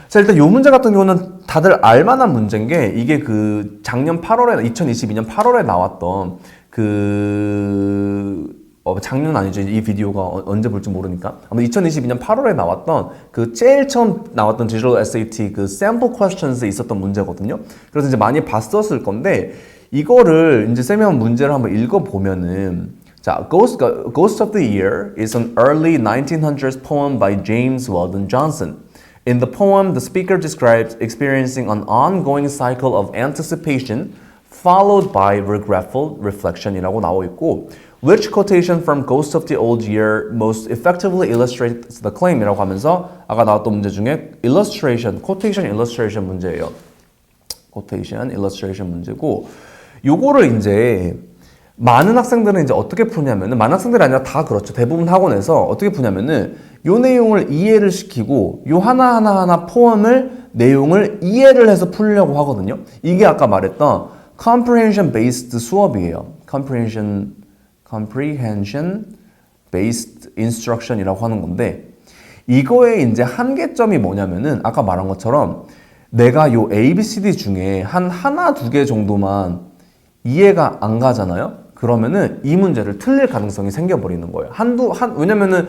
자, 일단 요 문제 같은 경우는 다들 알만한 문제인 게, 이게 그 작년 8월에 2022년 8월에 나왔던 작년 아니죠. 이 비디오가 언제 볼지 모르니까. 아마 2022년 8월에 나왔던 그 제일 처음 나왔던 디지털 SAT 그 sample questions에 있었던 문제거든요. 그래서 이제 많이 봤었을 건데, 이거를 이제 쌤이 한번 문제를 한번 읽어보면은, 자, Ghost of the Year is an early 1900s poem by James Weldon Johnson. In the poem, the speaker describes experiencing an ongoing cycle of anticipation followed by regretful reflection이라고 나와 있고, which quotation from Ghost of the Old Year most effectively illustrates the claim이라고 하면서 아까 나왔던 문제 중에 illustration, quotation illustration 문제예요. quotation illustration 문제고, 요거를 이제 많은 학생들은 이제 어떻게 푸냐면은, 많은 학생들이 아니라 다 그렇죠. 대부분 학원에서 어떻게 푸냐면은 요 내용을 이해를 시키고 요 하나하나 포함을 내용을 이해를 해서 풀려고 하거든요. 이게 아까 말했던 comprehension based 수업이에요. comprehension based instruction이라고 하는 건데, 이거의 이제 한계점이 뭐냐면은 아까 말한 것처럼 내가 요 A, B, C, D 중에 하나, 2개 정도만 이해가 안 가잖아요. 그러면은 이 문제를 틀릴 가능성이 생겨버리는 거예요. 왜냐면은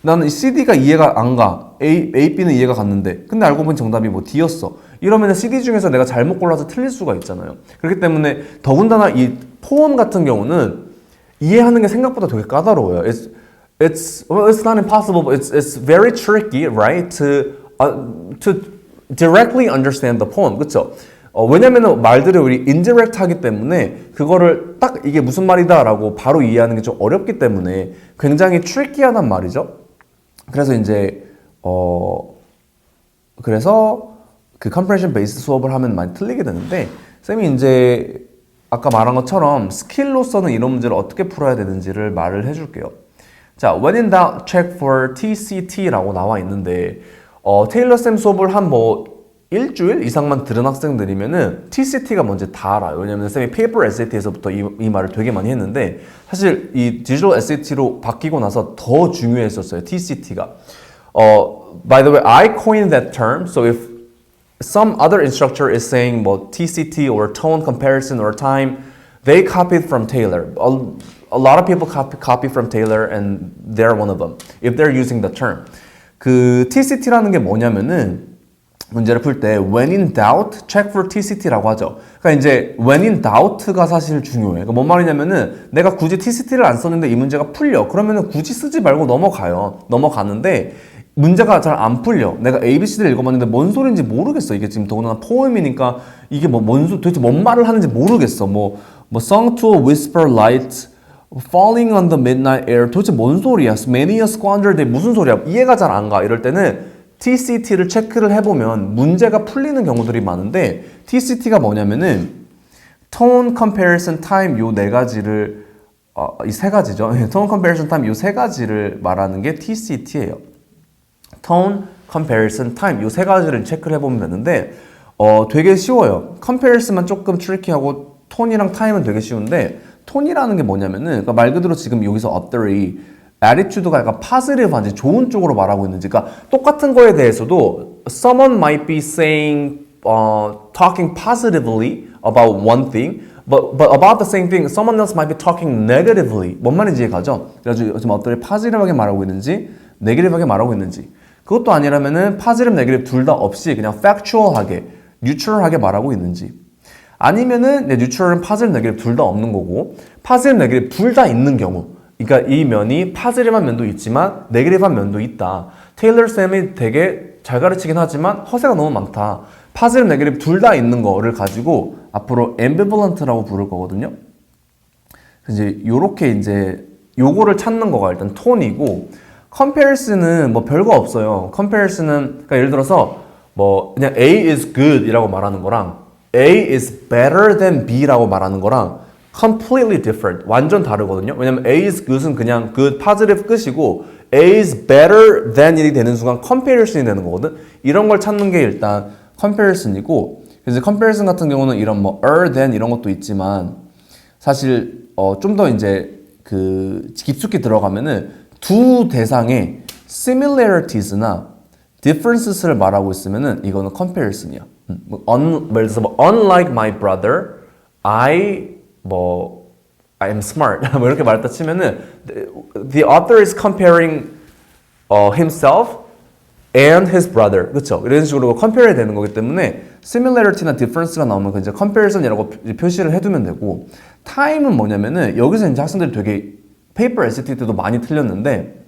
나는 CD가 이해가 안 가. A, B는 이해가 갔는데 근데 알고 보니 정답이 뭐 D였어. 이러면은 CD 중에서 내가 잘못 골라서 틀릴 수가 있잖아요. 그렇기 때문에 더군다나 이 포럼 같은 경우는 이해하는 게 생각보다 되게 까다로워요. It's not impossible, but it's very tricky, right? To directly understand the poem, 그렇죠? 왜냐면은 말들이 우리 indirect 하기 때문에 그거를 딱 이게 무슨 말이다라고 바로 이해하는 게 좀 어렵기 때문에 굉장히 tricky하단 말이죠. 그래서 이제 그래서 그 comprehension based 수업을 하면 많이 틀리게 되는데, 쌤이 이제 아까 말한 것처럼 스킬로서는 이런 문제를 어떻게 풀어야 되는지를 말을 해줄게요. 자, when in doubt, check for TCT라고 나와 있는데 테일러 쌤 수업을 한 일주일 이상만 들은 학생들이면은 TCT가 뭔지 다 알아요. 왜냐면 쌤이 페이퍼 SAT에서부터 이 말을 되게 많이 했는데 사실 이 디지털 SAT로 바뀌고 나서 더 중요했었어요. TCT가. By the way, I coined that term. So if some other instructor is saying TCT or tone comparison or time, they copied from Taylor. A lot of people copy from Taylor and they're one of them. If they're using the term. 그 TCT라는 게 뭐냐면은 문제를 풀 때 when in doubt, check for TCT라고 하죠. 그러니까 이제 when in doubt가 사실 중요해. 그러니까 뭔 말이냐면은 내가 굳이 TCT를 안 썼는데 이 문제가 풀려. 그러면은 굳이 쓰지 말고 넘어가는데 문제가 잘 안 풀려. 내가 ABCD를 읽어봤는데 뭔 소리인지 모르겠어. 이게 지금 더군다나 포엠이니까 이게 도대체 뭔 말을 하는지 모르겠어. song to a whisper light, falling on the midnight air. 도대체 뭔 소리야? many a squandered day. 무슨 소리야? 이해가 잘 안 가. 이럴 때는 TCT를 체크를 해보면 문제가 풀리는 경우들이 많은데 TCT가 뭐냐면은 tone, comparison, time 요 네 가지를 이 세 가지죠. tone, comparison, time 요 세 가지를 말하는 게 TCT예요. tone, comparison, time 요 세 가지를 체크를 해보면 되는데 되게 쉬워요. comparison만 조금 트리키하고 톤이랑 time은 되게 쉬운데 톤이라는 게 뭐냐면은 그러니까 말 그대로 지금 여기서 other이 attitude가 약간 positive한지 좋은 쪽으로 말하고 있는지 그러니까 똑같은 거에 대해서도 someone might be saying talking positively about one thing but about the same thing someone else might be talking negatively 뭔 말인지 이해가죠? 그래가지고 지금 어떤 positive하게 말하고 있는지 negative하게 말하고 있는지 그것도 아니라면은 positive, negative 둘 다 없이 그냥 factual하게 neutral하게 말하고 있는지 아니면은 neutral은 positive, negative 둘 다 없는 거고 positive, negative 둘 다 있는 경우 그러니까 이 면이 파지티브한 면도 있지만 네거티브한 면도 있다. 테일러 쌤이 되게 잘 가르치긴 하지만 허세가 너무 많다. 파지티브, 네거티브 둘 다 있는 거를 가지고 앞으로 ambivalent라고 부를 거거든요. 이제 요렇게 이제 요거를 찾는 거가 일단 톤이고 comparison은 별거 없어요. comparison은 그러니까 예를 들어서 그냥 A is good 이라고 말하는 거랑 A is better than B라고 말하는 거랑 completely different. 완전 다르거든요. 왜냐면 A is good은 그냥 good, positive 끝이고 A is better than이 되는 순간 comparison이 되는 거거든. 이런 걸 찾는 게 일단 comparison이고 그래서 comparison 같은 경우는 이런 than 이런 것도 있지만 사실 좀 더 이제 그 깊숙이 들어가면은 두 대상의 similarieties나 differences를 말하고 있으면은 이거는 comparison이야. 예를 들어서 unlike my brother, I'm smart. 이렇게 말했다 치면은 the author is comparing himself and his brother. 그렇죠? 이런 식으로 compare 되는 거기 때문에 similarity나 difference가 나오면 이제 comparison이라고 표시를 해두면 되고 time은 뭐냐면은 여기서 이제 학생들이 되게 페이퍼 SAT 때도 많이 틀렸는데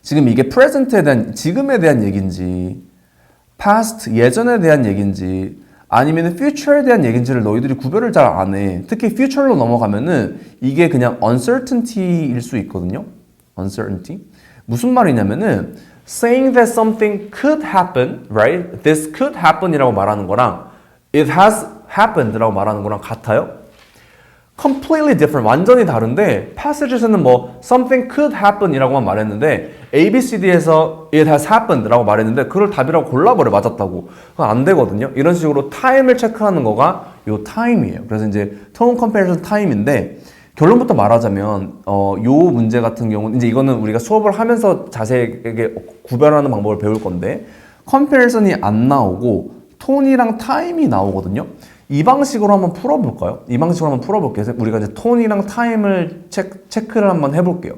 지금 이게 present에 대한 지금에 대한 얘기인지 past 예전에 대한 얘기인지 아니면 future에 대한 얘기인지를 너희들이 구별을 잘 안 해. 특히 future로 넘어가면은 이게 그냥 uncertainty일 수 있거든요. uncertainty. 무슨 말이냐면은 saying that something could happen, right? This could happen이라고 말하는 거랑 it has happened라고 말하는 거랑 같아요. completely different, 완전히 다른데 passage에서는 something could happen이라고만 말했는데 ABCD에서 it has happened라고 말했는데 그걸 답이라고 골라버려 맞았다고 그건 안 되거든요. 이런 식으로 time을 체크하는 거가 요 time이에요. 그래서 이제 tone comparison time인데 결론부터 말하자면 요 문제 같은 경우는 이제 이거는 우리가 수업을 하면서 자세하게 구별하는 방법을 배울 건데 comparison이 안 나오고 톤이랑 time이 나오거든요. 이 방식으로 한번 풀어볼까요? 이 방식으로 한번 풀어볼게요. 우리가 이제 톤이랑 타임을 체크를 한번 해볼게요.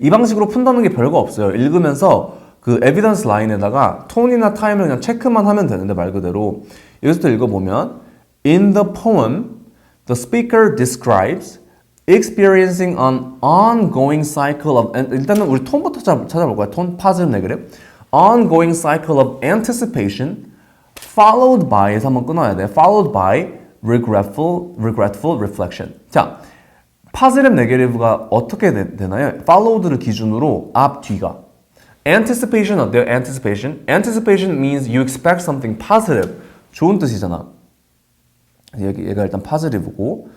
이 방식으로 푼다는 게 별거 없어요. 읽으면서 그 에비던스 라인에다가 톤이나 타임을 그냥 체크만 하면 되는데 말 그대로 여기서부터 읽어보면 In the poem, the speaker describes experiencing an ongoing cycle of 일단은 우리 톤부터 찾아볼까요? 톤, positive, negative. Ongoing cycle of anticipation followed by에서 한번 끊어야 돼. Followed by regretful reflection. 자, positive, negative가 어떻게 되나요? followed를 기준으로 앞, 뒤가. Anticipation 어때요? Anticipation. Anticipation means you expect something positive. 좋은 뜻이잖아. 얘가 일단 positive고.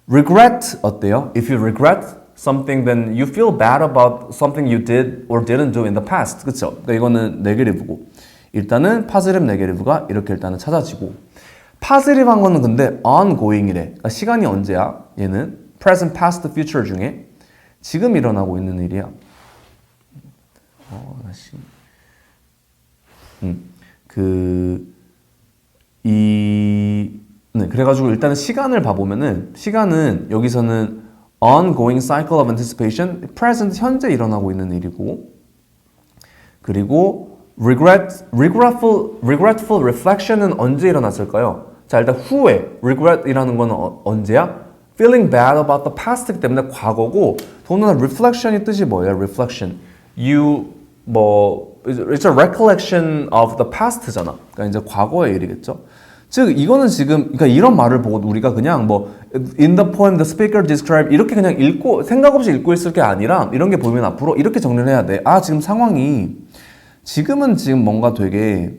Regret 어때요? If you regret something, then you feel bad about something you did or didn't do in the past. 그쵸? 그러니까 이거는 negative고. 일단은 positive, negative가 이렇게 일단은 찾아지고. positive한 거는 근데 ongoing이래. 그러니까 시간이 언제야? 얘는 present, past, future 중에 지금 일어나고 있는 일이야. 다시. 네, 그래가지고 일단은 시간을 봐보면은 시간은 여기서는 ongoing cycle of anticipation, present, 현재 일어나고 있는 일이고 그리고 regretful reflection은 언제 일어났을까요? 자, 일단 후회, regret이라는 거는 언제야? feeling bad about the past이기 때문에 과거고 더군다나 reflection이 뜻이 뭐예요? reflection. it's a recollection of the past잖아. 그러니까 이제 과거의 일이겠죠. 즉 이거는 지금 그러니까 이런 말을 보고 우리가 그냥 in the poem the speaker described 이렇게 그냥 읽고 생각 없이 읽고 있을 게 아니라 이런 게 보이면 앞으로 이렇게 정리를 해야 돼. 지금 상황이 지금은 지금 뭔가 되게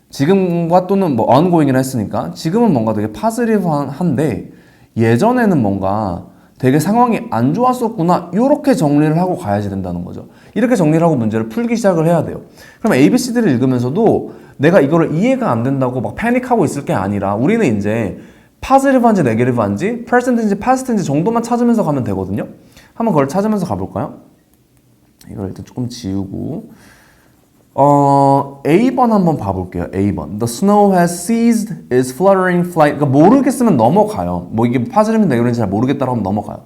지금과 또는 ongoing이라 했으니까 지금은 뭔가 되게 positive한데 예전에는 뭔가 되게 상황이 안 좋았었구나 이렇게 정리를 하고 가야지 된다는 거죠. 이렇게 정리를 하고 문제를 풀기 시작을 해야 돼요. 그럼 ABCD를 읽으면서도 내가 이거를 이해가 안 된다고 막 패닉하고 있을 게 아니라 우리는 이제 positive한지 negative한지 present인지 past인지 정도만 찾으면서 가면 되거든요. 한번 그걸 찾으면서 가볼까요? 이걸 일단 조금 지우고 A번 한번 봐볼게요. A번. The snow has ceased its fluttering flight. 그러니까 모르겠으면 넘어가요. 이게 positive, negative인지 잘 모르겠다고 하면 넘어가요.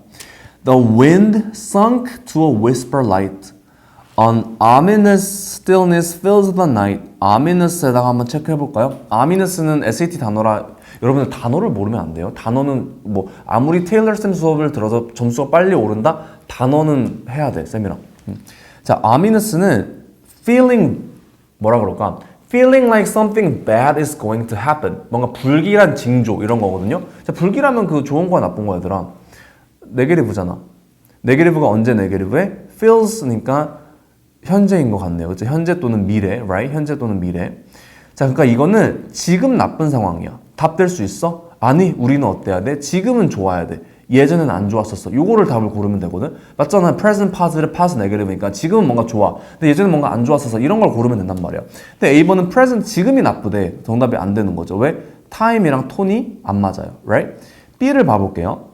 The wind sunk to a whisper light. An ominous stillness fills the night. ominous에다가 한번 체크해볼까요? ominous는 SAT 단어라. 여러분들 단어를 모르면 안 돼요. 단어는 아무리 테일러 쌤 수업을 들어서 점수가 빨리 오른다? 단어는 해야 돼, 쌤이랑. 자, ominous는 feeling 뭐라 그럴까? Feeling like something bad is going to happen. 뭔가 불길한 징조 이런 거거든요. 자, 불길하면 그 좋은 거야 나쁜 거야 얘들아? 네게티브잖아. 네게티브가 언제 네게티브해? feels니까 현재인 것 같네요. 그치? 현재 또는 미래, right? 현재 또는 미래. 자, 그러니까 이거는 지금 나쁜 상황이야. 답 될 수 있어? 아니, 우리는 어때야 돼? 지금은 좋아야 돼. 예전에는 안 좋았었어. 요거를 답을 고르면 되거든. 맞잖아. present, positive, past, negative니까 지금은 뭔가 좋아. 근데 예전에는 뭔가 안 좋았었어. 이런 걸 고르면 된단 말이야. 근데 A번은 present, 지금이 나쁘대. 정답이 안 되는 거죠. 왜? time이랑 톤이 안 맞아요. right? B를 봐볼게요.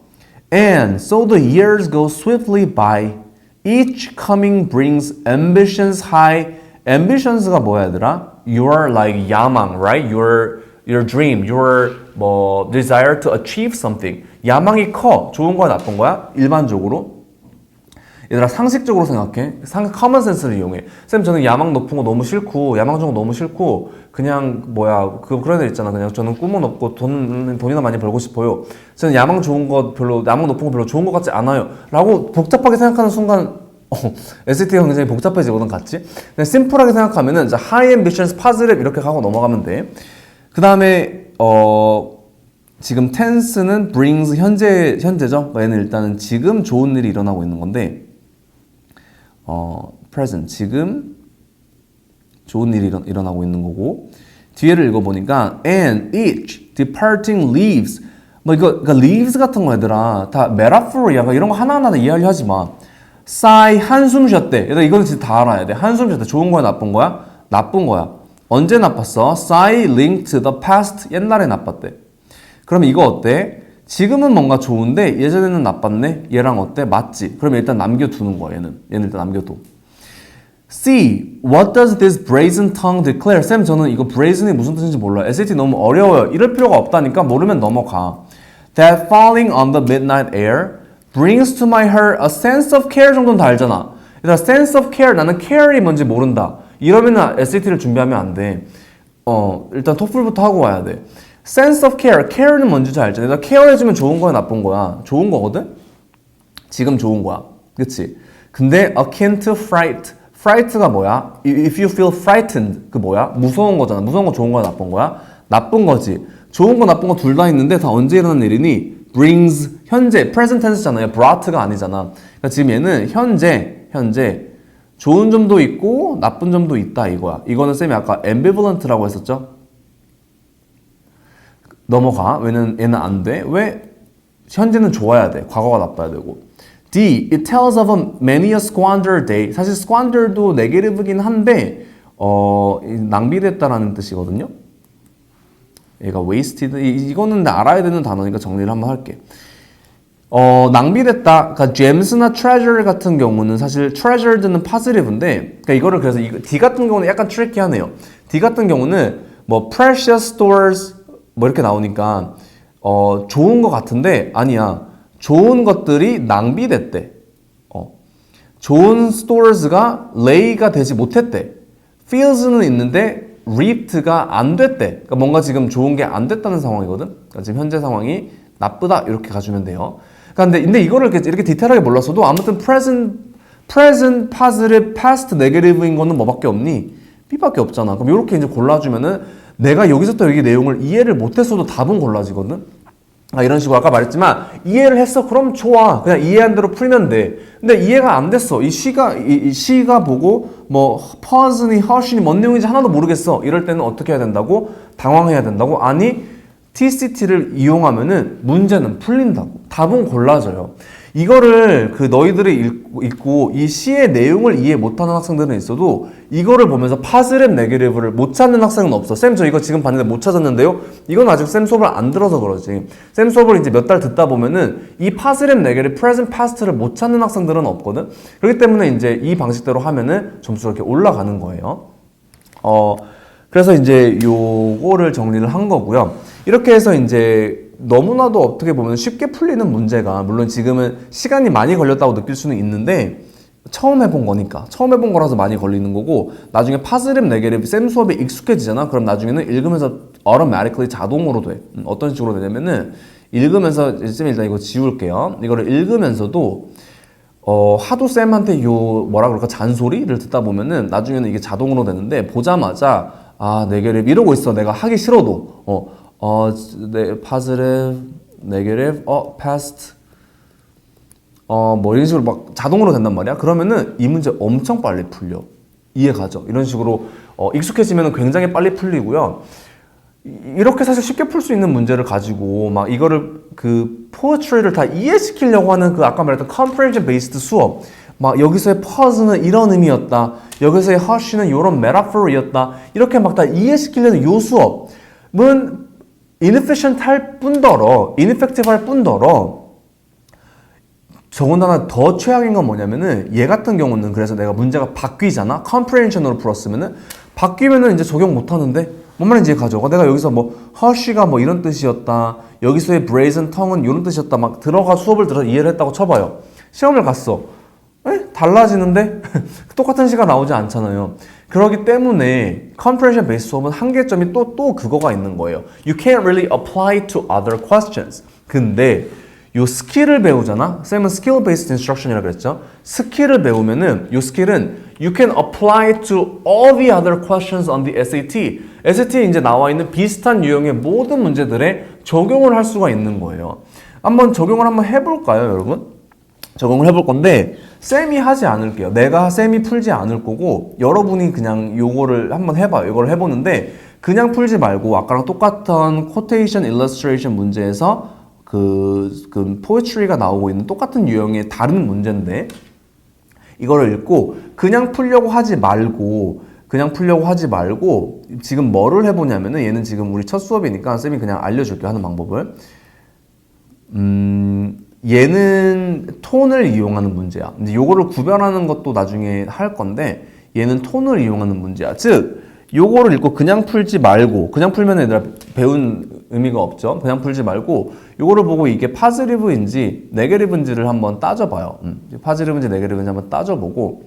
And so the years go swiftly by. Each coming brings ambitions high. ambitions가 뭐야 얘들아? Your like 야망, right? Your dream, your desire to achieve something. 야망이 커. 좋은 거야, 나쁜 거야? 일반적으로. 얘들아, 상식적으로 생각해. common sense를 이용해. 쌤, 저는 야망 높은 거 너무 싫고, 야망 좋은 거 너무 싫고, 그냥, 그런 애 있잖아. 그냥 저는 꿈은 없고, 돈이나 많이 벌고 싶어요. 저는 야망 높은 거 별로 좋은 거 같지 않아요. 라고 복잡하게 생각하는 순간, SAT가 굉장히 복잡해지거든, 같이. 그냥 심플하게 생각하면은, high ambitions, positive 이렇게 하고 넘어가면 돼. 그 다음에 지금 tense는 brings 현재죠. 얘는 일단은 지금 좋은 일이 일어나고 있는 건데 present 지금 좋은 일이 일어나고 있는 거고 뒤에를 읽어보니까 and each departing leaves 그러니까 leaves 같은 거 얘들아 다 metaphor이야. 이런 거 하나하나 이해하려 하지 마. sigh 한숨 쉬었대. 얘들아 이거는 진짜 다 알아야 돼. 한숨 쉬었대. 좋은 거야 나쁜 거야? 나쁜 거야. 언제 나빴어? Sigh linked to the past. 옛날에 나빴대. 그럼 이거 어때? 지금은 뭔가 좋은데 예전에는 나빴네? 얘랑 어때? 맞지? 그럼 일단 남겨두는 거야 얘는 일단 남겨둬. C. What does this brazen tongue declare? 쌤 저는 이거 brazen이 무슨 뜻인지 몰라요. SAT 너무 어려워요. 이럴 필요가 없다니까 모르면 넘어가. That falling on the midnight air brings to my heart a sense of care 정도는 다 알잖아. 얘들아 sense of care 나는 care이 뭔지 모른다. 이러면 SAT를 준비하면 안 돼. 일단 토플부터 하고 와야 돼. sense of care. care는 뭔지 잘 알잖아. 내가 케어해주면 좋은 거야, 나쁜 거야? 좋은 거거든? 지금 좋은 거야. 그치? 근데 akin to fright. fright가 뭐야? If you feel frightened. 그 뭐야? 무서운 거잖아. 무서운 거 좋은 거야, 나쁜 거야? 나쁜 거지. 좋은 거, 나쁜 거 둘 다 있는데 다 언제 일어난 일이니? brings. 현재. present tense잖아요. brought가 아니잖아. 그러니까 지금 얘는 현재. 좋은 점도 있고 나쁜 점도 있다 이거야. 이거는 쌤이 아까 ambivalent라고 했었죠? 넘어가. 얘는 안 돼. 왜? 현재는 좋아야 돼. 과거가 나빠야 되고. D. It tells of many a squandered day. 사실 squandered도 negative이긴 한데 낭비됐다라는 뜻이거든요. 얘가 wasted. 이거는 알아야 되는 단어니까 정리를 한번 할게. 낭비됐다. 그러니까 gems나 treasure 같은 경우는 사실 treasured는 positive인데, 그러니까 이거를 그래서 D 같은 경우는 약간 tricky하네요. D 같은 경우는 뭐 precious stores 뭐 이렇게 나오니까 좋은 것 같은데 아니야. 좋은 것들이 낭비됐대. 좋은 stores가 lay가 되지 못했대. fields는 있는데 reaped가 안 됐대. 그러니까 뭔가 지금 좋은 게 안 됐다는 상황이거든. 그러니까 지금 현재 상황이 나쁘다 이렇게 가주면 돼요. 그러니까 근데 이거를 이렇게 디테일하게 몰랐어도 아무튼 present, positive, past, negative인 거는 뭐밖에 없니? B밖에 없잖아. 그럼 이렇게 이제 골라주면은 내가 여기서부터 여기 내용을 이해를 못했어도 답은 골라지거든. 이런 식으로 아까 말했지만 이해를 했어. 그럼 좋아. 그냥 이해한 대로 풀면 돼. 근데 이해가 안 됐어. 이 시가 보고 뭐 퍼즈니 허쉬니 뭔 내용인지 하나도 모르겠어. 이럴 때는 어떻게 해야 된다고? 당황해야 된다고? 아니 TCT를 이용하면은 문제는 풀린다고. 답은 골라져요. 이거를 너희들이 읽고 이 시의 내용을 이해 못하는 학생들은 있어도 이거를 보면서 positive, negative를 못 찾는 학생은 없어. 쌤 저 이거 지금 봤는데 못 찾았는데요? 이건 아직 쌤 수업을 안 들어서 그러지. 쌤 수업을 이제 몇 달 듣다 보면은 이 positive, negative, present, past를 못 찾는 학생들은 없거든. 그렇기 때문에 이제 이 방식대로 하면은 점수가 이렇게 올라가는 거예요. 그래서 이제 요거를 정리를 한 거고요. 이렇게 해서 이제 너무나도 어떻게 보면 쉽게 풀리는 문제가, 물론 지금은 시간이 많이 걸렸다고 느낄 수는 있는데 처음 해본 거니까, 처음 해본 거라서 많이 걸리는 거고, 나중에 positive, negative 쌤 수업에 익숙해지잖아. 그럼 나중에는 읽으면서 automatically 자동으로 돼. 어떤 식으로 되냐면은 읽으면서, 쌤 일단 이거 지울게요. 이거를 읽으면서도 하도 쌤한테 뭐라 그럴까, 잔소리를 듣다 보면은 나중에는 이게 자동으로 되는데, 보자마자 negative 이러고 있어. 내가 하기 싫어도 positive, negative, past, 뭐 이런 식으로 막 자동으로 된단 말이야. 그러면은 이 문제 엄청 빨리 풀려. 이해가죠? 이런 식으로 익숙해지면 굉장히 빨리 풀리고요. 이렇게 사실 쉽게 풀 수 있는 문제를 가지고 막 이거를 poetry를 다 이해시키려고 하는 아까 말했던 comprehension based 수업, 막 여기서의 pause는 이런 의미였다, 여기서의 hush는 이런 metaphor이었다, 이렇게 막 다 이해시키려는 요 수업은 inefficient 할 뿐더러, ineffective 할 뿐더러, 더군다나 더 최악인 건 뭐냐면은 얘 같은 경우는, 그래서 내가 문제가 바뀌잖아. comprehension으로 풀었으면은 바뀌면은 이제 적용 못 하는데 뭔 말인지 가져. 내가 여기서 뭐 hush가 뭐 이런 뜻이었다, 여기서의 brazen tongue은 이런 뜻이었다, 막 들어가 수업을 들어 이해를 했다고 쳐봐요. 시험을 갔어. 달라지는데 똑같은 시가 나오지 않잖아요. 그렇기 때문에 comprehension based 수업은 한계점이 또 그거가 있는 거예요. You can't really apply to other questions. 근데 요 스킬을 배우잖아. 쌤은 skill based instruction이라고 그랬죠. 스킬을 배우면은 요 스킬은 you can apply to all the other questions on the SAT. SAT에 이제 나와 있는 비슷한 유형의 모든 문제들에 적용을 할 수가 있는 거예요. 한번 적용을 한번 해볼까요, 여러분? 적용을 해볼 건데 쌤이 하지 않을게요. 쌤이 풀지 않을 거고 여러분이 그냥 요거를 한번 해봐요. 이걸 해보는데 그냥 풀지 말고 아까랑 똑같은 quotation illustration 문제에서 poetry가 나오고 있는 똑같은 유형의 다른 문제인데 이거를 읽고 그냥 풀려고 하지 말고 지금 뭐를 해보냐면은, 얘는 지금 우리 첫 수업이니까 쌤이 그냥 알려줄게, 하는 방법을. 얘는 톤을 이용하는 문제야. 이제 요거를 구별하는 것도 나중에 할 건데 얘는 톤을 이용하는 문제야. 즉 요거를 읽고 그냥 풀지 말고, 그냥 풀면 얘들아 배운 의미가 없죠. 그냥 풀지 말고 요거를 보고 이게 positive인지 negative인지를 한번 따져봐요. positive인지 negative인지 한번 따져보고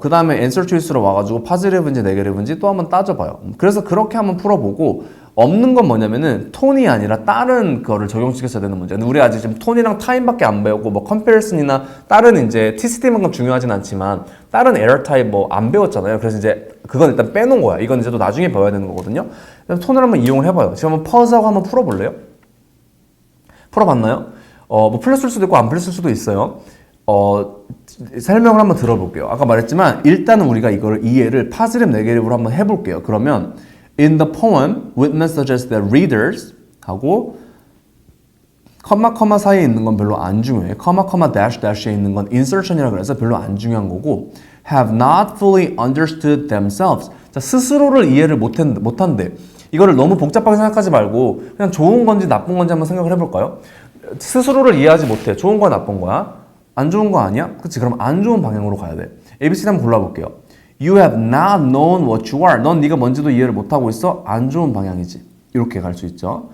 그 다음에 answer choice로 와가지고 positive인지 negative인지 또 한번 따져봐요. 그래서 그렇게 한번 풀어보고, 없는 건 뭐냐면은 톤이 아니라 다른 거를 적용시켰어야 되는 문제. 우리 아직 지금 톤이랑 타임밖에 안 배웠고, 뭐 comparison이나 다른 이제 TCT만큼 중요하진 않지만 다른 에러 타입 뭐 안 배웠잖아요. 그래서 이제 그건 일단 빼놓은 거야. 이건 이제 또 나중에 배워야 되는 거거든요. 그래서 톤을 한번 이용을 해봐요. 지금 한번 pause하고 한번 풀어볼래요? 풀어봤나요? 뭐 풀렸을 수도 있고 안 풀렸을 수도 있어요. 설명을 한번 들어볼게요. 아까 말했지만 일단은 우리가 이걸 이해를 positive, negative로 한번 해볼게요. 그러면 in the poem, Whitman suggests that readers 하고 커마 사이에 있는 건 별로 안 중요해. 커마 dash 에 있는 건 insertion이라 그래서 별로 안 중요한 거고 have not fully understood themselves. 자, 스스로를 이해를 못한대. 이거를 너무 복잡하게 생각하지 말고 그냥 좋은 건지 나쁜 건지 한번 생각을 해볼까요? 스스로를 이해하지 못해. 좋은 거야 나쁜 거야? 안 좋은 거 아니야? 그치? 그럼 안 좋은 방향으로 가야 돼. ABC 한번 골라볼게요. You have not known what you are. 넌 네가 뭔지도 이해를 못하고 있어. 안 좋은 방향이지. 이렇게 갈 수 있죠.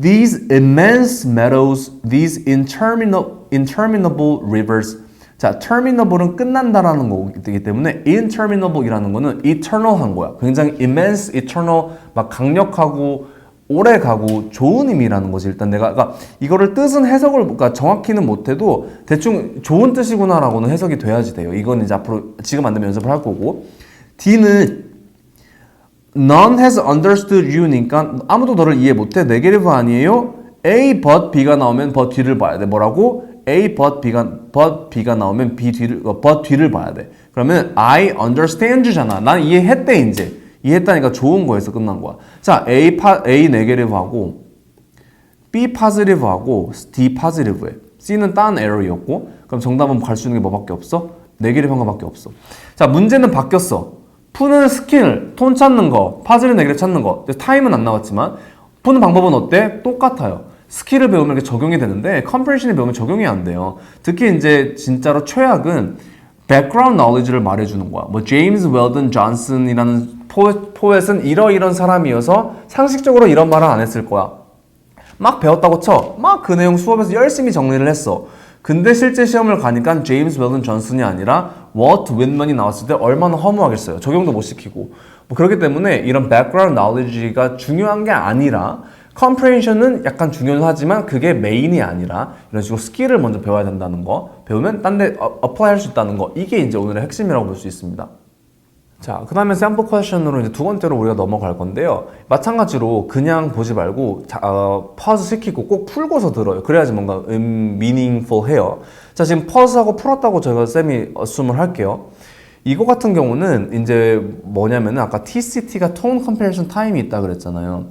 These immense meadows, these interminable rivers. 자, terminable은 끝난다라는 거기 때문에 interminable이라는 거는 eternal한 거야. 굉장히 immense, eternal, 막 강력하고 오래 가고 좋은 의미라는 거지. 일단 내가 그러니까 이거를 뜻은 해석을 그러니까 정확히는 못해도 대충 좋은 뜻이구나라고는 해석이 돼야지 돼요. 이건 이제 앞으로 지금 안 되면 연습을 할 거고. D는 None has understood you니까 아무도 너를 이해 못해. 네게티브 아니에요? A but B가 나오면 but 뒤를 봐야 돼. 뭐라고? A but B가 나오면 but 뒤를 봐야 돼. 그러면 I understand you잖아. 난 이해했대 이제. 이해했다니까 좋은 거에서 끝난 거야. 자, A 네게티브하고 B 포지티브하고 D 포지티브해. C는 딴 에러였고 그럼 정답은 갈 수 있는 게 뭐밖에 없어? 네게티브 한 거밖에 없어. 자, 문제는 바뀌었어. 푸는 스킬, 톤 찾는 거, 파즈를 네개를 찾는 거. 타임은 안 나왔지만 푸는 방법은 어때? 똑같아요. 스킬을 배우면 이게 적용이 되는데 컴프레션을 배우면 적용이 안 돼요. 특히 이제 진짜로 최악은 background knowledge를 말해주는 거야. 뭐 제임스 웰던 존슨이라는 포엣은 이러이런 사람이어서 상식적으로 이런 말은 안 했을 거야. 막 배웠다고 쳐. 막 그 내용 수업에서 열심히 정리를 했어. 근데 실제 시험을 가니까 제임스 웰던 존슨이 아니라 워트 윈먼이 나왔을 때 얼마나 허무하겠어요. 적용도 못 시키고. 뭐 그렇기 때문에 이런 background knowledge가 중요한 게 아니라 comprehension은 약간 중요하지만 그게 메인이 아니라 이런 식으로 스킬을 먼저 배워야 된다는 거. 배우면 딴 데 apply 할 수 있다는 거. 이게 이제 오늘의 핵심이라고 볼 수 있습니다. 자, 그 다음에 샘플 퀘션으로 이제 두 번째로 우리가 넘어갈 건데요. 마찬가지로 그냥 보지 말고 퍼즈 시키고 꼭 풀고서 들어요. 그래야지 뭔가 meaningful 해요. 자, 지금 퍼즈하고 풀었다고 저희가 쌤이 assume을 할게요. 이거 같은 경우는 이제 뭐냐면은 아까 TCT가 Tone Comparison Time이 있다 그랬잖아요.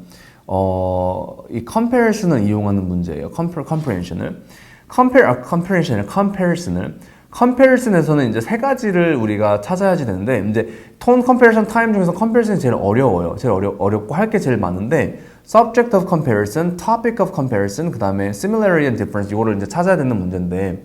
이 comparison을 이용하는 문제예요. comparison을. comparison에서는 이제 세 가지를 우리가 찾아야지 되는데 이제 tone comparison time 중에서 comparison이 제일 어려워요. 제일 어렵고 할 게 제일 많은데 subject of comparison, topic of comparison, 그 다음에 similarity and difference 이거를 이제 찾아야 되는 문제인데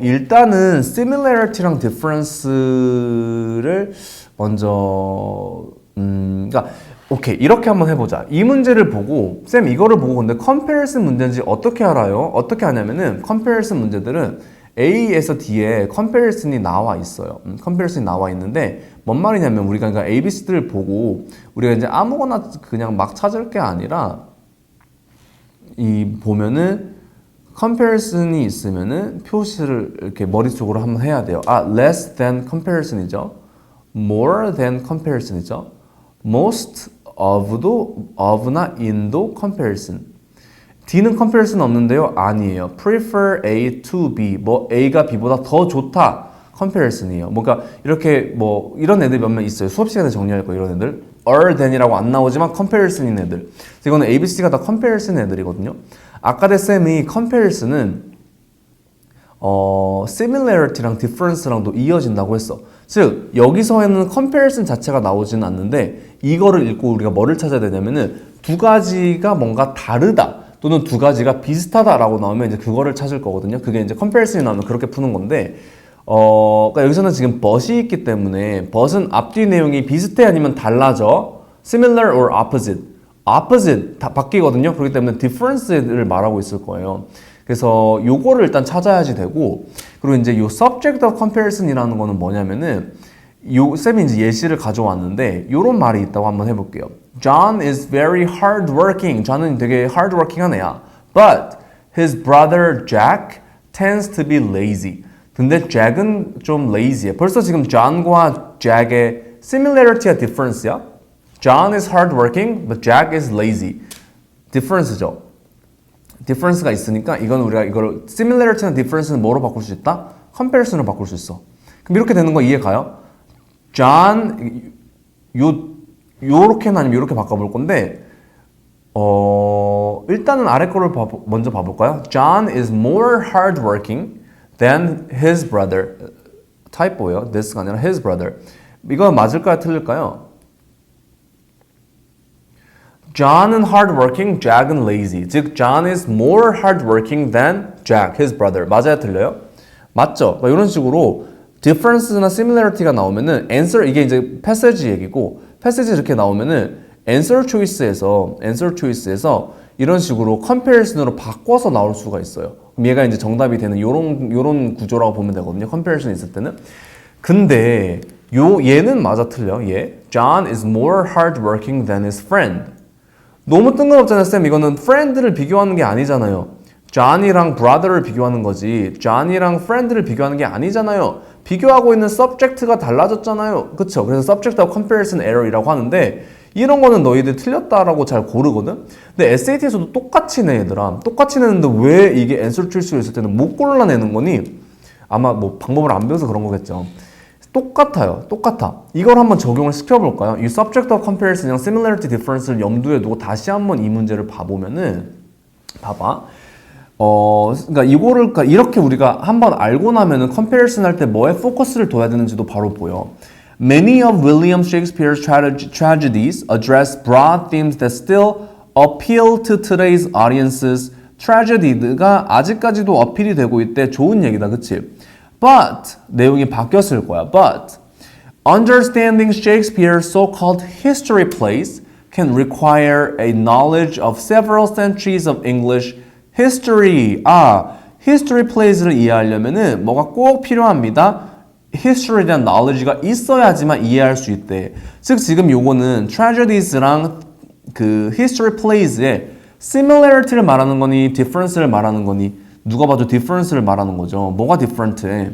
일단은 similarity랑 difference를 먼저 그러니까 오케이 이렇게 한번 해보자. 이 문제를 보고 쌤 이거를 보고 근데 comparison 문제인지 어떻게 알아요? 어떻게 하냐면은 comparison 문제들은 A에서 D에 comparison이 나와 있어요. comparison이 나와 있는데 뭔 말이냐면 우리가 그러니까 ABC들을 보고 우리가 이제 아무거나 그냥 막 찾을 게 아니라 이 보면은 comparison이 있으면은 표시를 이렇게 머릿속으로 한번 해야 돼요. less than comparison이죠. more than comparison이죠. most of도 of나 in도 comparison. D는 comparison 없는데요? 아니에요. prefer A to B. 뭐 A가 B보다 더 좋다. comparison이에요. 뭔가 이렇게 뭐 이런 애들 몇 명 있어요. 수업 시간에 정리할 거 이런 애들. or than이라고 안 나오지만 comparison인 애들. 이거는 ABC가 다 comparison 애들이거든요. 아까 내 쌤이 comparison은 similarity랑 difference랑도 이어진다고 했어. 즉 여기서는 comparison 자체가 나오지는 않는데 이거를 읽고 우리가 뭐를 찾아야 되냐면은 두 가지가 뭔가 다르다 또는 두 가지가 비슷하다라고 나오면 이제 그거를 찾을 거거든요. 그게 이제 comparison이 나오면 그렇게 푸는 건데 그러니까 여기서는 지금 but이 있기 때문에 but은 앞뒤 내용이 비슷해 아니면 달라져. similar or opposite. opposite 다 바뀌거든요. 그렇기 때문에 difference를 말하고 있을 거예요. 그래서 요거를 일단 찾아야지 되고 그리고 이제 요 subject of comparison이라는 거는 뭐냐면은 요 쌤이 이제 예시를 가져왔는데 요런 말이 있다고 한번 해볼게요. John is very hardworking. John은 되게 hardworking한 애야. But his brother Jack tends to be lazy. 근데 Jack은 좀 lazy해. 벌써 지금 John과 Jack의 similarity와 difference야. John is hardworking, but Jack is lazy. difference죠. difference가 있으니까 이건 우리가 이걸 similarity나 difference는 뭐로 바꿀 수 있다? comparison으로 바꿀 수 있어. 그럼 이렇게 되는 거 이해 가요? John 요렇게는 아니면 요렇게 바꿔볼 건데 일단은 아래 거를 먼저 봐볼까요? John is more hardworking than his brother. 타이포예요. this가 아니라 his brother. 이건 맞을까요? 틀릴까요? John은 hardworking, Jack은 lazy. 즉, John is more hardworking than Jack, his brother. 맞아요? 틀려요? 맞죠? 이런 식으로 difference나 similarity가 나오면은 answer, 이게 이제 passage 얘기고 passage 이렇게 나오면은 answer choice에서 이런 식으로 comparison으로 바꿔서 나올 수가 있어요. 그럼 얘가 이제 정답이 되는 요런 구조라고 보면 되거든요. comparison 있을 때는. 근데 얘는 맞아 틀려. 얘 John is more hardworking than his friend. 너무 뜬금없잖아요, 쌤. 이거는 friend를 비교하는 게 아니잖아요. John이랑 brother를 비교하는 거지. John이랑 friend를 비교하는 게 아니잖아요. 비교하고 있는 subject가 달라졌잖아요. 그쵸? 그래서 subject하고 comparison error이라고 하는데 이런 거는 너희들 틀렸다라고 잘 고르거든? 근데 SAT에서도 똑같이 내, 얘들아. 똑같이 내는데 왜 이게 answer choice가 있을 때는 못 골라내는 거니? 아마 뭐 방법을 안 배워서 그런 거겠죠. 똑같아요. 똑같아. 이걸 한번 적용을 시켜볼까요? 이 subject와 comparison이랑 similarity difference를 염두에 두고 다시 한번 이 문제를 봐보면은 봐봐. 그러니까 이렇게 우리가 한번 알고 나면은 comparison 할 때 뭐에 포커스를 둬야 되는지도 바로 보여. Many of William Shakespeare's tragedies address broad themes that still appeal to today's audiences. tragedy가 아직까지도 어필이 되고 있대. 좋은 얘기다, 그치? But 내용이 바뀌었을 거야. But understanding Shakespeare's so-called history plays can require a knowledge of several centuries of English history. history plays를 이해하려면은 뭐가 꼭 필요합니다. history에 대한 knowledge가 있어야지만 이해할 수 있대. 즉 지금 요거는 tragedies랑 그 history plays의 similarity를 말하는 거니 difference를 말하는 거니 누가 봐도 difference를 말하는 거죠. 뭐가 different해?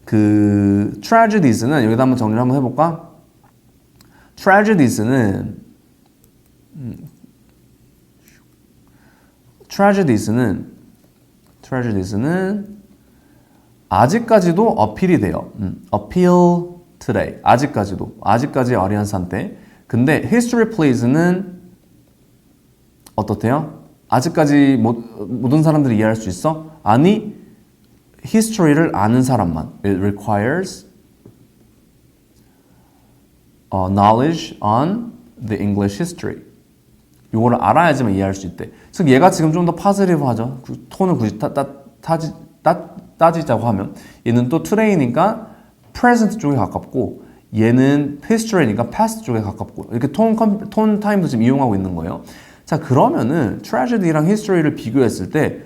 그 tragedies는 여기다 한번 정리를 한번 해볼까? tragedies는 아직까지도 어필이 돼요. appeal today. 아직까지 어리한산때. 근데 history plays는 어떻대요? 아직까지 모든 사람들이 이해할 수 있어? 아니, history를 아는 사람만. It requires knowledge on the English history. 이거를 알아야지만 이해할 수 있대. 즉 얘가 지금 좀 더 파지티브하죠. 톤을 굳이 따지자고 하면 얘는 또 today니까 present 쪽에 가깝고 얘는 history니까 past 쪽에 가깝고 이렇게 톤 타임도 지금 이용하고 있는 거예요. 자 그러면은 tragedy랑 history를 비교했을 때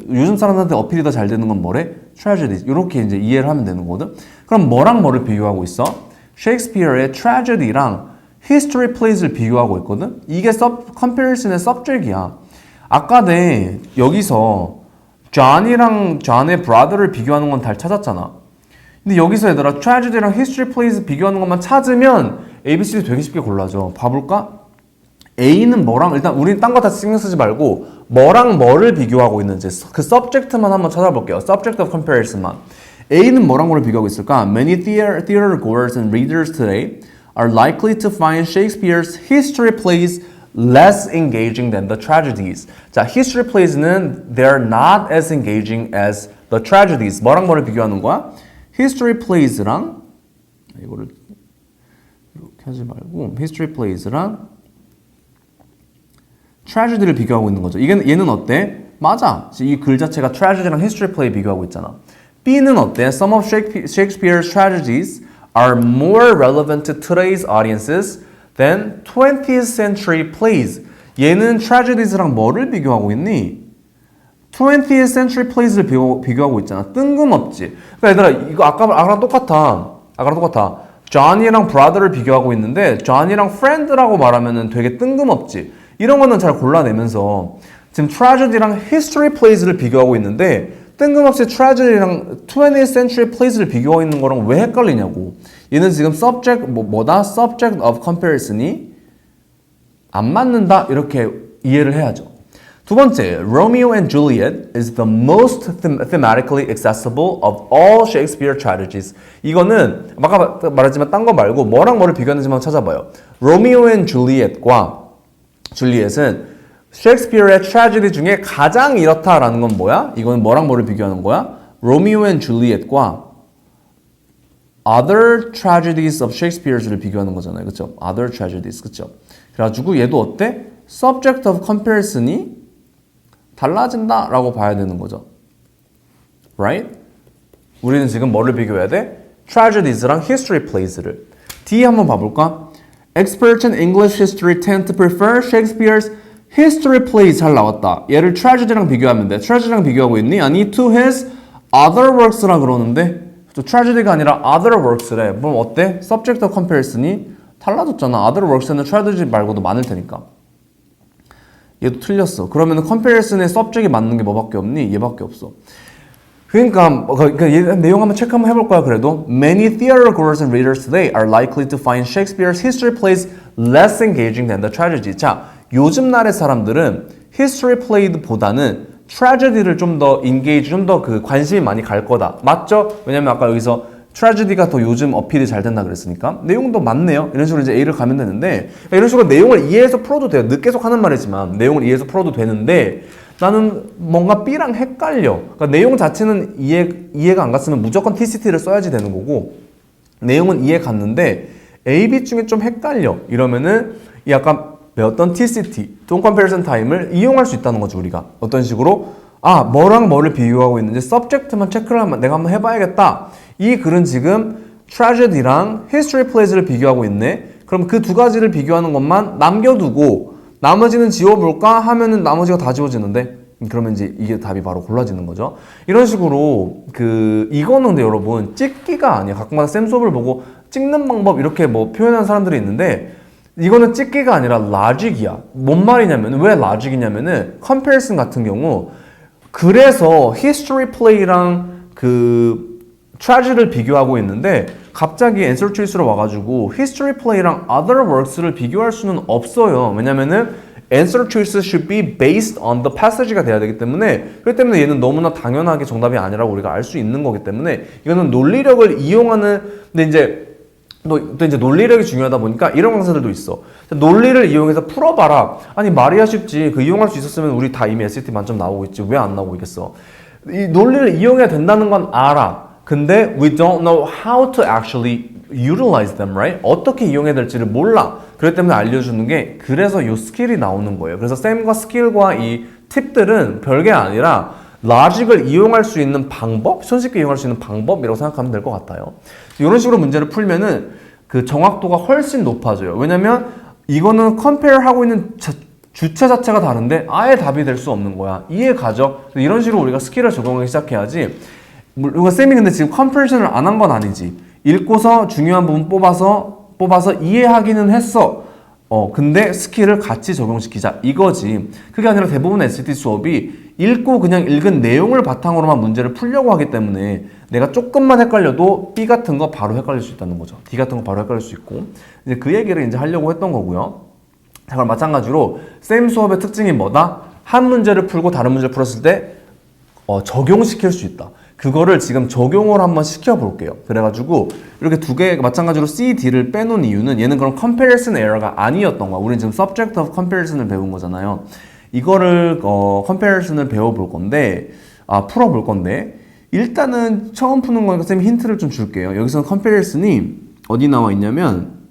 요즘 사람들한테 어필이 더 잘 되는 건 뭐래? tragedy 이렇게 이제 이해를 하면 되는 거거든. 그럼 뭐랑 뭐를 비교하고 있어? 셰익스피어의 tragedy랑 history plays를 비교하고 있거든. 이게 comparison의 subject이야. 아까 내 여기서 John이랑 John의 brother를 비교하는 건 다 찾았잖아. 근데 여기서 얘들아 tragedy랑 history plays 비교하는 것만 찾으면 ABCD 되게 쉽게 골라져. 봐볼까? A는 뭐랑 일단 우린 딴 거 다 신경 쓰지 말고 뭐랑 뭐를 비교하고 있는지 그 subject만 한번 찾아볼게요. subject of comparison만. A는 뭐랑 뭐를 비교하고 있을까? Many theater goers and readers today are likely to find Shakespeare's history plays less engaging than the tragedies. 자, history plays는 they're not as engaging as the tragedies. 뭐랑 뭐를 비교하는 거야? history plays랑 이거를 이렇게 하지 말고 history plays랑 tragedy를 비교하고 있는 거죠. 얘는 어때? 맞아. 이 글 자체가 tragedy랑 history play 비교하고 있잖아. B는 어때? Some of Shakespeare's tragedies are more relevant to today's audiences than 20th century plays. 얘는 tragedies랑 뭐를 비교하고 있니? 20th century plays를 비교하고 있잖아. 뜬금없지. 그러니까 얘들아 이거 아까랑 똑같아. John이랑 brother를 비교하고 있는데 John이랑 friend라고 말하면은 되게 뜬금없지. 이런 거는 잘 골라내면서 지금 tragedy랑 history plays를 비교하고 있는데 뜬금없이 tragedy랑 20th century plays를 비교하고 있는 거랑 왜 헷갈리냐고. 얘는 지금 subject subject of comparison이 안 맞는다 이렇게 이해를 해야죠. 두 번째, Romeo and Juliet is the most thematically accessible of all Shakespeare tragedies. 이거는 아까 말했지만 딴 거 말고 뭐랑 뭐를 비교하는지만 찾아봐요. Romeo and Juliet과 줄리엣은 셰익스피어의 트래지디 중에 가장 이렇다라는 건 뭐야? 이건 뭐랑 뭐를 비교하는 거야? 로미오 앤 줄리엣과 other tragedies of Shakespeare's를 비교하는 거잖아요. 그쵸? other tragedies. 그쵸? 그래가지고 얘도 어때? subject of comparison이 달라진다라고 봐야 되는 거죠. right? 우리는 지금 뭐를 비교해야 돼? tragedies랑 history plays를. D 한번 봐볼까? Experts in English history tend to prefer Shakespeare's history plays 잘 나왔다. 얘를 tragedy랑 비교하면 돼. tragedy랑 비교하고 있니? 아니 to his other works라 그러는데 또 tragedy가 아니라 other works래. 그럼 어때? subject of comparison이 달라졌잖아. other works에는 tragedy 말고도 많을 테니까. 얘도 틀렸어. 그러면 comparison의 subject이 맞는 게 뭐밖에 없니? 얘밖에 없어. 그러니까 내용 한번 체크 한번 해볼 거야. 그래도 Many theater goers and readers today are likely to find Shakespeare's history plays less engaging than the tragedy. 자, 요즘 날의 사람들은 history play보다는 tragedy를 좀 더 engage, 좀 더 그 관심이 많이 갈 거다. 맞죠? 왜냐면 아까 여기서 tragedy가 더 요즘 어필이 잘 된다 그랬으니까 내용도 맞네요. 이런 식으로 이제 A를 가면 되는데 이런 식으로 내용을 이해해서 풀어도 돼요. 계속 하는 말이지만 내용을 이해해서 풀어도 되는데 나는 뭔가 B랑 헷갈려. 그러니까 내용 자체는 이해가 안 갔으면 무조건 TCT를 써야지 되는 거고 내용은 이해 갔는데 A, B 중에 좀 헷갈려. 이러면은 이 아까 배웠던 TCT, Don't Comparison Time을 이용할 수 있다는 거죠. 우리가 어떤 식으로 뭐랑 뭐를 비교하고 있는지 subject만 체크를 하면 내가 한번 해봐야겠다. 이 글은 지금 tragedy랑 history plays를 비교하고 있네. 그럼 그 두 가지를 비교하는 것만 남겨두고 나머지는 지워볼까 하면은 나머지가 다 지워지는데 그러면 이제 이게 답이 바로 골라지는 거죠. 이런 식으로 이거는 근데 여러분 찍기가 아니야. 가끔가다 쌤 수업을 보고 찍는 방법 이렇게 뭐 표현하는 사람들이 있는데 이거는 찍기가 아니라 logic이야. 뭔 말이냐면 왜 logic이냐면은 comparison 같은 경우 그래서 history play랑 tragedy를 비교하고 있는데 갑자기 answer choice로 와가지고 history play랑 other works를 비교할 수는 없어요. 왜냐면은 answer choice should be based on the passage가 돼야 되기 때문에 그렇기 때문에 얘는 너무나 당연하게 정답이 아니라고 우리가 알 수 있는 거기 때문에 이거는 논리력을 이용하는 근데 이제 또 이제 논리력이 중요하다 보니까 이런 강사들도 있어. 논리를 이용해서 풀어봐라. 아니 말이야 쉽지. 이용할 수 있었으면 우리 다 이미 SAT 만점 나오고 있지. 왜 안 나오고 있겠어. 이 논리를 이용해야 된다는 건 알아. 근데 we don't know how to actually utilize them, right? 어떻게 이용해야 될지를 몰라. 그렇기 때문에 알려주는 게 그래서 이 스킬이 나오는 거예요. 그래서 쌤과 스킬과 이 팁들은 별게 아니라 logic을 이용할 수 있는 방법, 손쉽게 이용할 수 있는 방법이라고 생각하면 될 것 같아요. 이런 식으로 문제를 풀면은 그 정확도가 훨씬 높아져요. 왜냐면 이거는 compare 하고 있는 주체 자체가 다른데 아예 답이 될 수 없는 거야. 이해 가죠? 이런 식으로 우리가 스킬을 적용하기 시작해야지. 우리가 쌤이 근데 지금 comparison을 안 한 건 아니지. 읽고서 중요한 부분 뽑아서 이해하기는 했어. 근데 스킬을 같이 적용시키자 이거지. 그게 아니라 대부분의 SAT 수업이 읽고 그냥 읽은 내용을 바탕으로만 문제를 풀려고 하기 때문에 내가 조금만 헷갈려도 B 같은 거 바로 헷갈릴 수 있다는 거죠. D 같은 거 바로 헷갈릴 수 있고 이제 그 얘기를 이제 하려고 했던 거고요. 자, 그럼 마찬가지로 쌤 수업의 특징이 뭐다? 한 문제를 풀고 다른 문제를 풀었을 때 적용시킬 수 있다. 그거를 지금 적용을 한번 시켜볼게요. 그래가지고 이렇게 두 개 마찬가지로 C, D를 빼놓은 이유는 얘는 그럼 comparison error가 아니었던 거야. 우리는 지금 subject of comparison을 배운 거잖아요. 이거를 comparison을 배워볼 건데 풀어볼 건데 일단은 처음 푸는 거니까 쌤이 힌트를 좀 줄게요. 여기서 comparison이 어디 나와 있냐면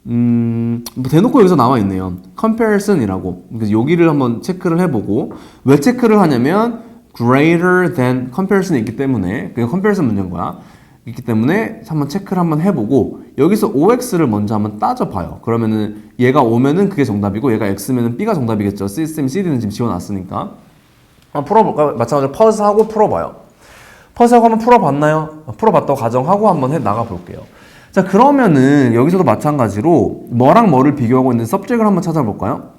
뭐 대놓고 여기서 나와 있네요. comparison이라고. 그래서 여기를 한번 체크를 해보고 왜 체크를 하냐면 greater than comparison이 있기 때문에 그게 comparison 문제인 거야. 있기 때문에 한번 체크를 한번 해보고 여기서 OX를 먼저 한번 따져봐요. 그러면은 얘가 O면은 그게 정답이고 얘가 X면은 B가 정답이겠죠. 시스템 CD는 지금 지워놨으니까 한번 풀어볼까요? 마찬가지로 퍼즈하고 풀어봐요. 퍼즈하고 한번 풀어봤나요? 풀어봤다고 가정하고 한번 나가볼게요. 자 그러면은 여기서도 마찬가지로 뭐랑 뭐를 비교하고 있는 subject을 한번 찾아볼까요?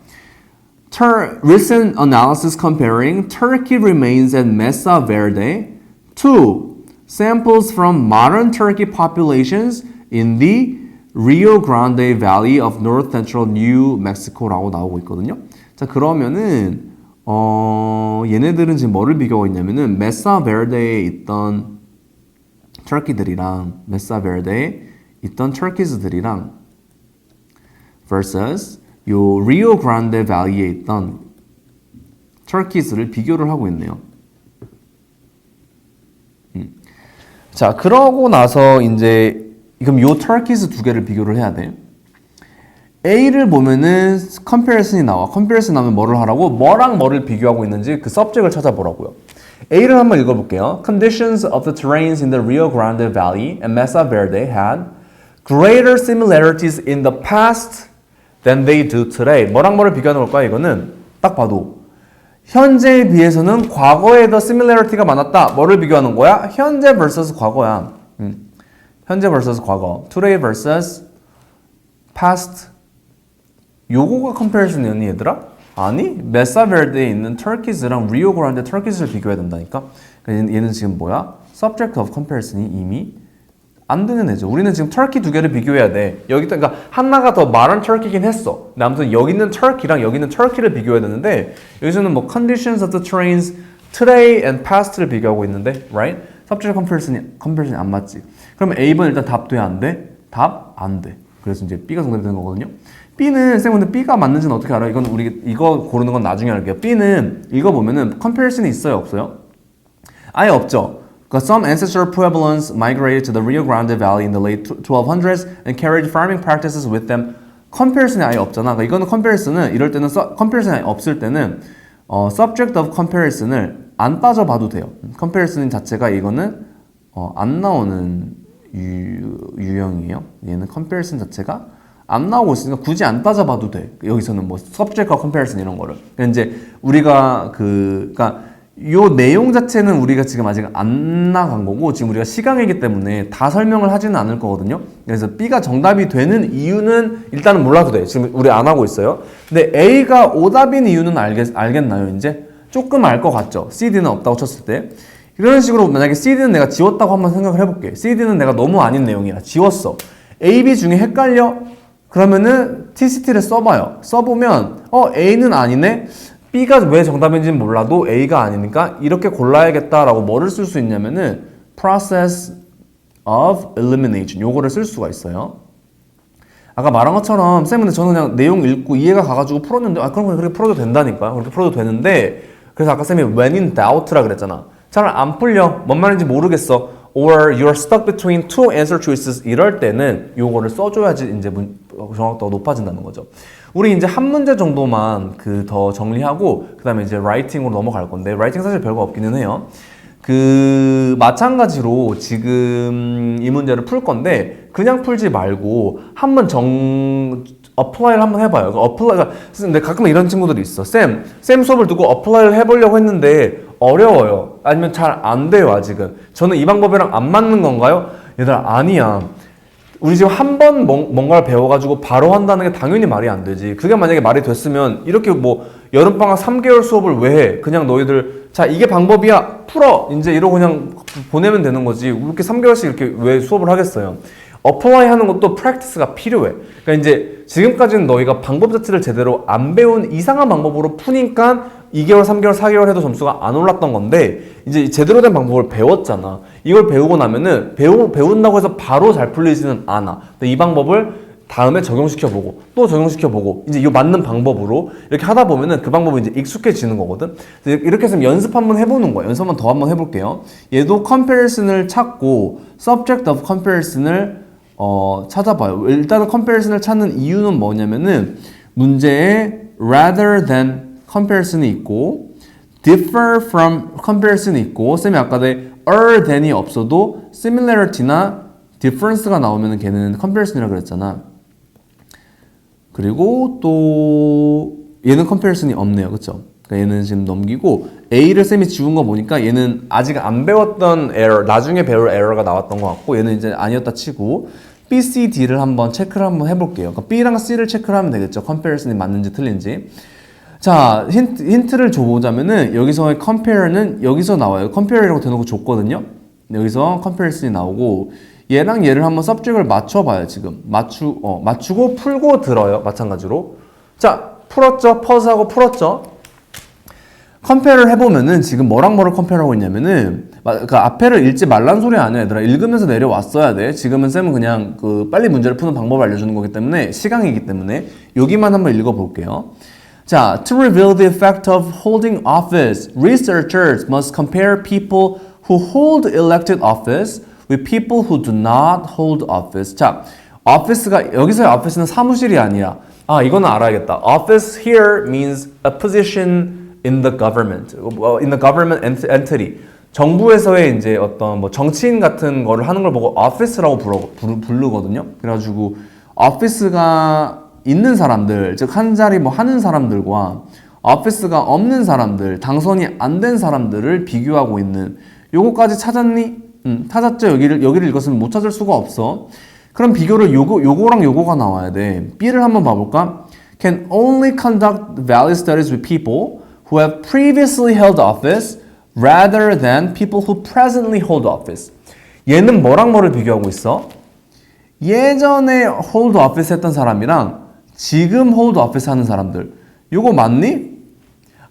Recent analysis comparing Turkey remains at Mesa Verde to samples from modern Turkey populations in the Rio Grande Valley of North Central New Mexico라고 나오고 있거든요. 자 그러면은 얘네들은 지금 뭐를 비교하고 있냐면은 Mesa Verde에 있던 터키들이랑 Mesa Verde에 있던 터키즈들이랑 versus 요 리오 그란데 밸리에 있던 터키스를 비교를 하고 있네요. 자, 그러고 나서 이제 그럼 요 터키스 두 개를 비교를 해야 돼. A를 보면은 comparison이 나와. comparison 하면 뭐를 하라고? 뭐랑 뭐를 비교하고 있는지 그 subject을 찾아보라고요. A를 한번 읽어볼게요. Conditions of the terrains in the Rio Grande Valley and Mesa Verde had greater similarities in the past than they do today. 뭐랑 뭐를 비교하는 걸까요? 이거는 딱 봐도 현재에 비해서는 과거에 더 similarity가 많았다. 뭐를 비교하는 거야? 현재 vs 과거야. 현재 vs 과거. Today vs past. 요거가 comparison이었니 얘들아? 아니, 메사베르데에 있는 터키스랑 리오 그란데 터키스를 비교해야 된다니까. 얘는 지금 뭐야? subject of comparison이 이미 안 되는 애죠. 우리는 지금 터키 두 개를 비교해야 돼. 여기 그러니까 하나가 더 말한 터키긴 했어. 근데 아무튼 여기 있는 터키랑 여기 있는 터키를 비교해야 되는데 여기서는 뭐 conditions of the trains today and past를 비교하고 있는데, right? subject comparison이 안 맞지. 그러면 A번 일단 답 돼, 안 돼? 답 안 돼. 그래서 이제 B가 정답이 되는 거거든요. B는 쌤 근데 B가 맞는지는 어떻게 알아요? 이건 우리 이거 고르는 건 나중에 할게요. B는 읽어보면은 comparison이 있어요, 없어요? 아예 없죠. 그러니까 some ancestral pueblos migrated to the Rio Grande Valley in the late 1200s and carried farming practices with them. comparison이 아예 없잖아. 그러니까 이거는 comparison은 이럴 때는 comparison이 없을 때는 subject of comparison을 안 따져봐도 돼요. comparison 자체가 이거는 안 나오는 유형이에요. 얘는 comparison 자체가 안 나오고 있으니까 굳이 안 따져봐도 돼. 여기서는 뭐 subject과 comparison 이런 거를. 그러니까 이제 우리가 그러니까 요 내용 자체는 우리가 지금 아직 안 나간 거고 지금 우리가 시강이기 때문에 다 설명을 하지는 않을 거거든요. 그래서 B가 정답이 되는 이유는 일단은 몰라도 돼. 지금 우리 안 하고 있어요. 근데 A가 오답인 이유는 알겠나요? 이제 조금 알 것 같죠. CD는 없다고 쳤을 때. 이런 식으로 만약에 CD는 내가 지웠다고 한번 생각을 해볼게. CD는 내가 너무 아닌 내용이야. 지웠어. A, B 중에 헷갈려? 그러면은 TCT를 써봐요. 써보면 A는 아니네? B가 왜 정답인지는 몰라도 A가 아니니까 이렇게 골라야겠다라고 뭐를 쓸 수 있냐면은 process of elimination 요거를 쓸 수가 있어요. 아까 말한 것처럼 쌤은 저는 그냥 내용 읽고 이해가 가가지고 풀었는데 그럼 그렇게 풀어도 된다니까. 그렇게 풀어도 되는데 그래서 아까 쌤이 when in doubt라 그랬잖아. 잘 안 풀려. 뭔 말인지 모르겠어. or you're stuck between two answer choices 이럴 때는 요거를 써줘야지 이제 정확도가 높아진다는 거죠. 우리 이제 한 문제 정도만 더 정리하고 그 다음에 이제 라이팅으로 넘어갈 건데 라이팅 사실 별거 없기는 해요. 마찬가지로 지금 이 문제를 풀 건데 그냥 풀지 말고 한번 어플라이를 한번 해봐요. 어플라이가 근데 가끔 이런 친구들이 있어. 쌤 수업을 두고 어플라이를 해보려고 했는데 어려워요. 아니면 잘 안 돼요 아직은. 저는 이 방법이랑 안 맞는 건가요? 얘들아 아니야. 우리 지금 한 번 뭔가를 배워가지고 바로 한다는 게 당연히 말이 안 되지. 그게 만약에 말이 됐으면 이렇게 뭐 여름방학 3개월 수업을 왜 해? 그냥 너희들 자 이게 방법이야 풀어 이제 이러고 그냥 보내면 되는 거지. 이렇게 3개월씩 이렇게 왜 수업을 하겠어요? 어플라이 하는 것도 프랙티스가 필요해. 그러니까 이제 지금까지는 너희가 방법 자체를 제대로 안 배운 이상한 방법으로 푸니까 2개월, 3개월, 4개월 해도 점수가 안 올랐던 건데 이제 제대로 된 방법을 배웠잖아. 이걸 배우고 나면은 배운다고 해서 바로 잘 풀리지는 않아. 근데 이 방법을 다음에 적용시켜보고 또 적용시켜보고 이제 이 맞는 방법으로 이렇게 하다 보면은 그 방법이 이제 익숙해지는 거거든. 이렇게 해서 연습 한번 해보는 거야. 연습 한번 더 한번 해볼게요. 얘도 comparison을 찾고 subject of comparison을 찾아봐요. 일단은 comparison을 찾는 이유는 뭐냐면은 문제에 rather than comparison이 있고 differ from comparison이 있고 쌤이 아까 전에 than이 없어도 similarity나 difference가 나오면은 걔는 comparison이라고 그랬잖아. 그리고 또 얘는 comparison이 없네요. 그쵸? 그러니까 얘는 지금 넘기고 A를 쌤이 지운 거 보니까 얘는 아직 안 배웠던 에러, 나중에 배울 에러가 나왔던 것 같고 얘는 이제 아니었다 치고 B, C, D를 한번 체크를 한번 해볼게요. 그러니까 B랑 C를 체크를 하면 되겠죠. comparison이 맞는지 틀린지. 자, 힌트를 줘보자면은 여기서의 compare는 여기서 나와요. compare이라고 대놓고 줬거든요. 여기서 comparison이 나오고 얘랑 얘를 한번 subject을 맞춰봐요. 지금 맞추고 풀고 들어요. 마찬가지로. 자, 풀었죠. 퍼즈하고 풀었죠. 컴페어를 해보면은 지금 뭐랑 뭐를 컴페어하고 있냐면은 그 앞에를 읽지 말란 소리 아니야 얘들아. 읽으면서 내려왔어야 돼. 지금은 쌤은 그냥 그 빨리 문제를 푸는 방법을 알려주는 거기 때문에 시강이기 때문에 여기만 한번 읽어볼게요. 자, to reveal the effect of holding office, researchers must compare people who hold elected office with people who do not hold office. 자, office가 여기서의 office는 사무실이 아니야. 아, 이거는 알아야겠다. Office here means a position in the government, in the government entity. 정부에서의 이제 어떤 뭐 정치인 같은 거를 하는 걸 보고 office라고 부르거든요. 그래가지고 office가 있는 사람들, 즉 한 자리 뭐 하는 사람들과 office가 없는 사람들, 당선이 안 된 사람들을 비교하고 있는. 요거까지 찾았니? 찾았죠. 여기를 읽었으면 못 찾을 수가 없어. 그럼 비교를 요거랑 요거가 나와야 돼. B를 한번 봐볼까? Can only conduct value studies with people who have previously held office rather than people who presently hold office. 얘는 뭐랑 뭐를 비교하고 있어? 예전에 hold office 했던 사람이랑 지금 hold office 하는 사람들. 요거 맞니?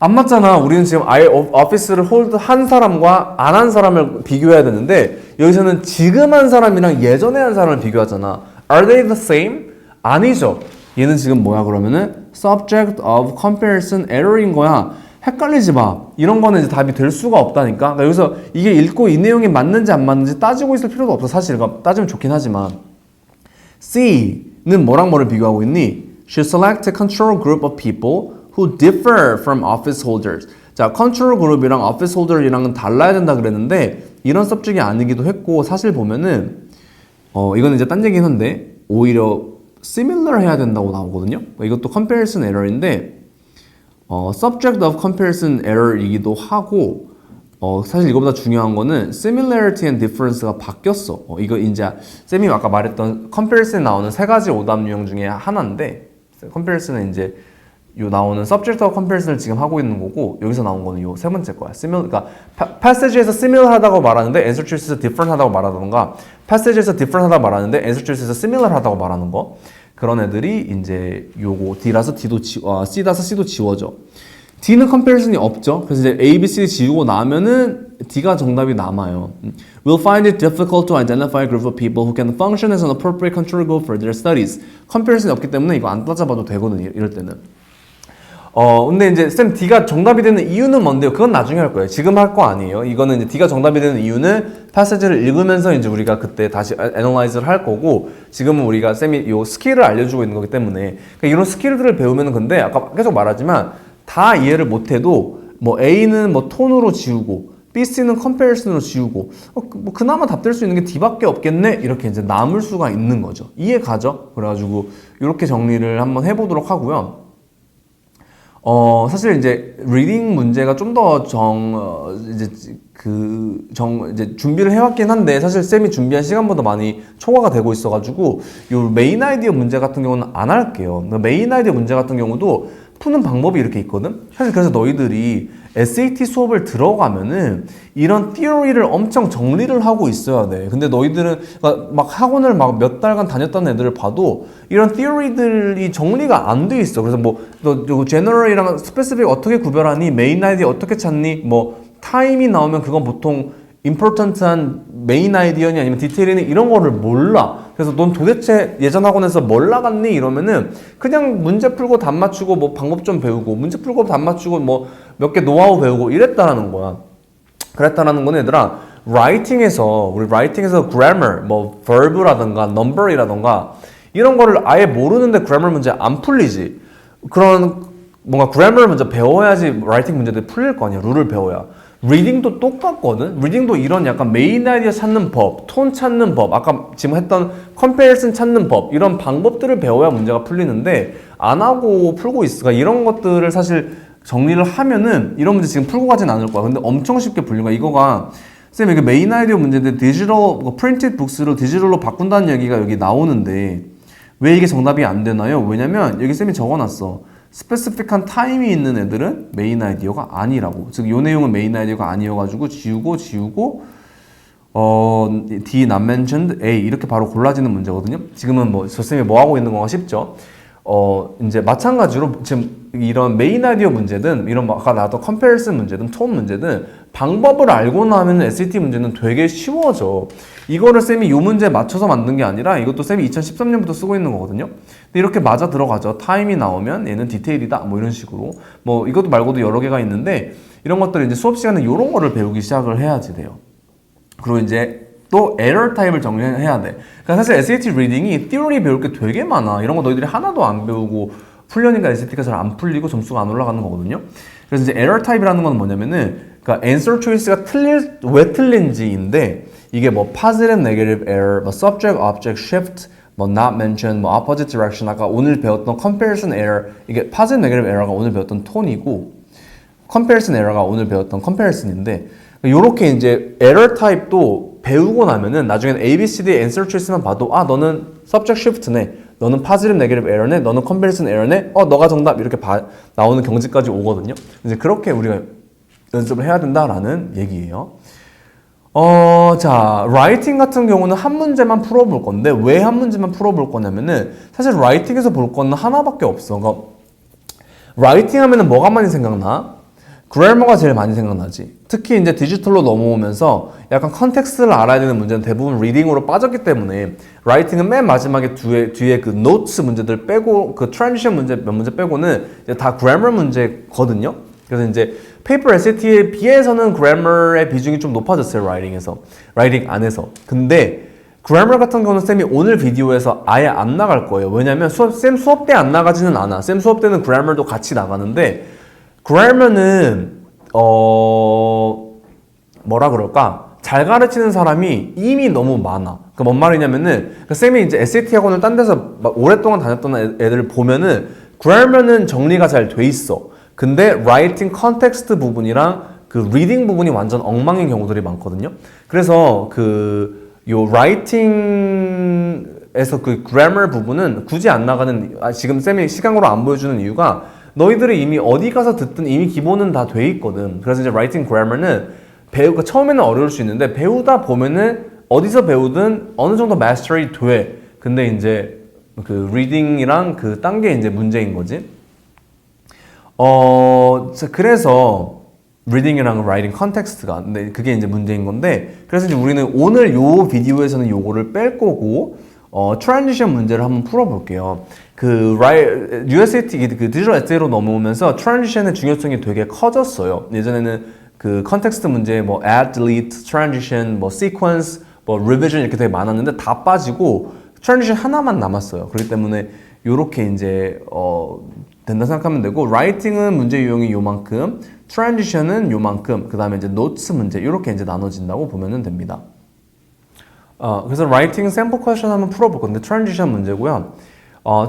안 맞잖아. 우리는 지금 아예 오피스를 홀드 한 사람과 안 한 사람을 비교해야 되는데 여기서는 지금 한 사람이랑 예전에 한 사람을 비교하잖아. Are they the same? 아니죠. 얘는 지금 뭐야 그러면은 subject of comparison error인 거야. 헷갈리지 마. 이런 거는 이제 답이 될 수가 없다니까. 그러니까 여기서 이게 읽고 이 내용이 맞는지 안 맞는지 따지고 있을 필요도 없어. 사실 따지면 좋긴 하지만. C는 뭐랑 뭐를 비교하고 있니? Should select a control group of people who differ from office holders. 자, 컨트롤 그룹이랑 office holder이랑은 달라야 된다 그랬는데 이런 서브젝이 아니기도 했고 사실 보면은 이거는 이제 딴 얘기긴 한데 오히려 similar 해야 된다고 나오거든요. 이것도 comparison error인데 subject of comparison error이기도 하고 사실 이거보다 중요한 거는 similarity and difference가 바뀌었어. 이거 이제 쌤이 아까 말했던 comparison에 나오는 세 가지 오답 유형 중에 하나인데 comparison은 이제 요 나오는 subject of comparison을 지금 하고 있는 거고 여기서 나온 거는 요 세 번째 거야. 그러니까 passage에서 similar 하다고 말하는데 answer choice에서 different 하다고 말하던가 passage에서 different 하다고 말하는데 answer choice에서 similar 하다고 말하는 거. 그런 애들이 이제 요거 D라서 D도 C라서 C도 지워져. D는 comparison이 없죠. 그래서 이제 A, B, C 지우고 나면은 D가 정답이 남아요. We'll find it difficult to identify a group of people who can function as an appropriate control group for their studies. comparison이 없기 때문에 이거 안 따져봐도 되거든 이럴 때는. 근데 이제 쌤 D가 정답이 되는 이유는 뭔데요? 그건 나중에 할 거예요. 지금 할 거 아니에요. 이거는 이제 D가 정답이 되는 이유는 패시지를 읽으면서 이제 우리가 그때 다시 애널라이즈를 할 거고 지금은 우리가 쌤이 요 스킬을 알려주고 있는 거기 때문에 그러니까 이런 스킬들을 배우면은 근데 아까 계속 말하지만 다 이해를 못해도 뭐 A는 뭐 톤으로 지우고 B, C는 컴패리슨으로 지우고 뭐 그나마 답될 수 있는 게 D밖에 없겠네 이렇게 이제 남을 수가 있는 거죠. 이해 가죠? 그래가지고 이렇게 정리를 한번 해보도록 하고요. 사실 이제 리딩 문제가 좀 더 이제 준비를 해왔긴 한데 사실 쌤이 준비한 시간보다 많이 초과가 되고 있어가지고 요 메인 아이디어 문제 같은 경우는 안 할게요. 메인 아이디어 문제 같은 경우도 푸는 방법이 이렇게 있거든. 사실 그래서 너희들이 SAT 수업을 들어가면은 이런 theory를 엄청 정리를 하고 있어야 돼. 근데 너희들은 막 학원을 막 몇 달간 다녔다는 애들을 봐도 이런 theory들이 정리가 안 돼 있어. 그래서 뭐 너 general이랑 specific 어떻게 구별하니? 메인 아이디어 어떻게 찾니? 뭐 타임이 나오면 그건 보통 important한 메인 아이디어니 아니면 디테일이니 이런 거를 몰라. 그래서 넌 도대체 예전 학원에서 뭘 나갔니? 이러면은 그냥 문제 풀고 답 맞추고 뭐 방법 좀 배우고 문제 풀고 답 맞추고 뭐 몇 개 노하우 배우고 이랬다라는 거야. 그랬다라는 건 얘들아 우리 라이팅에서 grammar, 뭐 verb라던가 number이라던가 이런 거를 아예 모르는데 grammar 문제 안 풀리지. 그런 뭔가 grammar 먼저 배워야지 라이팅 문제들이 풀릴 거 아니야. 룰을 배워야. 리딩도 똑같거든. 리딩도 이런 약간 메인 아이디어 찾는 법, 톤 찾는 법, 아까 지금 했던 컴패리슨 찾는 법 이런 방법들을 배워야 문제가 풀리는데 안 하고 풀고 있으니까 이런 것들을 사실 정리를 하면은 이런 문제 지금 풀고 가진 않을 거야. 근데 엄청 쉽게 풀린 거야. 이거가 쌤 이게 메인 아이디어 문제인데 디지털 프린티드 북스를 디지털로 바꾼다는 얘기가 여기 나오는데 왜 이게 정답이 안 되나요? 왜냐면 여기 쌤이 적어놨어. 스페시픽한 타임이 있는 애들은 메인 아이디어가 아니라고. 즉, 요 내용은 메인 아이디어가 아니어가지고 지우고 D not mentioned A 이렇게 바로 골라지는 문제거든요. 지금은 뭐 저 쌤이 뭐 하고 있는 건가 싶죠. 이제 마찬가지로 지금 이런 메인 아이디어 문제든 이런 아까 나왔던 컴패리슨 문제든 톤 문제든 방법을 알고 나면 SAT 문제는 되게 쉬워져. 이거를 쌤이 요 문제에 맞춰서 만든 게 아니라 이것도 쌤이 2013년부터 쓰고 있는 거거든요. 근데 이렇게 맞아 들어가죠. 타임이 나오면 얘는 디테일이다. 뭐 이런 식으로. 뭐 이것도 말고도 여러 개가 있는데 이런 것들을 이제 수업 시간에 이런 거를 배우기 시작을 해야지 돼요. 그리고 이제 또 에러 타입을 정리해야 돼. 그러니까 사실 SAT 리딩이 티어리 배울 게 되게 많아. 이런 거 너희들이 하나도 안 배우고 풀려니까 SAT가 잘 안 풀리고 점수가 안 올라가는 거거든요. 그래서 이제 에러 타입이라는 건 뭐냐면은 그러니까 answer choice가 왜 틀린지인데 이게 뭐 positive, negative error, 뭐 subject, object, shift, 뭐 not mention, 뭐 opposite direction 아까 오늘 배웠던 comparison error 이게 positive, negative error가 오늘 배웠던 톤이고 comparison error가 오늘 배웠던 comparison인데 요렇게 이제 error 타입도 배우고 나면은 나중에는 ABCD answer choice만 봐도 아 너는 subject shift네 너는 positive negative error네 너는 comparison error네 너가 정답 이렇게 나오는 경지까지 오거든요. 이제 그렇게 우리가 연습을 해야 된다라는 얘기예요. 자, 라이팅 같은 경우는 한 문제만 풀어볼 건데 왜 한 문제만 풀어볼 거냐면은 사실 라이팅에서 볼 거는 하나밖에 없어. 그러니까 라이팅 하면은 뭐가 많이 생각나? 그래머가 제일 많이 생각나지. 특히 이제 디지털로 넘어오면서 약간 컨텍스트를 알아야 되는 문제는 대부분 리딩으로 빠졌기 때문에 라이팅은 맨 마지막에 뒤에 그 노트스 문제들 빼고 그 트랜지션 문제 몇 문제 빼고는 이제 다 그래머 문제거든요. 그래서 이제 페이퍼 SAT에 비해서는 그래머의 비중이 좀 높아졌어요. 라이팅 안에서. 근데 그래머 같은 경우는 쌤이 오늘 비디오에서 아예 안 나갈 거예요. 왜냐면 쌤 수업 때 안 나가지는 않아. 쌤 수업 때는 그래머도 같이 나가는데 그래머는 뭐라 그럴까? 잘 가르치는 사람이 이미 너무 많아. 그러니까 뭔 말이냐면은 그러니까 쌤이 이제 SAT 학원을 딴 데서 막 오랫동안 다녔던 애들을 보면은 그래머는 정리가 잘 돼 있어. 근데 라이팅 컨텍스트 부분이랑 그 리딩 부분이 완전 엉망인 경우들이 많거든요. 그래서 요 라이팅에서 그 그래머 부분은 굳이 안 나가는 지금 쌤이 시간으로 안 보여주는 이유가 너희들이 이미 어디 가서 듣든 이미 기본은 다 돼 있거든. 그래서 이제 라이팅 그래머는 처음에는 어려울 수 있는데 배우다 보면은 어디서 배우든 어느 정도 마스터리 돼. 근데 이제 그 리딩이랑 그 딴 게 이제 문제인 거지. 그래서 리딩이랑 라이팅 컨텍스트가 근데 그게 이제 문제인 건데 그래서 이제 우리는 오늘 요 비디오에서는 요거를 뺄 거고 트랜지션 문제를 한번 풀어볼게요. USAT 그 디지털 에세이로 넘어오면서 트랜지션의 중요성이 되게 커졌어요. 예전에는 그 컨텍스트 문제 뭐 add, delete, transition, 뭐 sequence, 뭐 revision 이렇게 되게 많았는데 다 빠지고 트랜지션 하나만 남았어요. 그렇기 때문에 요렇게 이제 된다 생각하면 되고 라이팅은 문제 유형이 요만큼, 트랜지션은 요만큼, 그 다음에 이제 노트스 문제 이렇게 이제 나눠진다고 보면 됩니다. 그래서 라이팅 샘플 퀘스천 한번 풀어볼 건데 트랜지션 문제고요.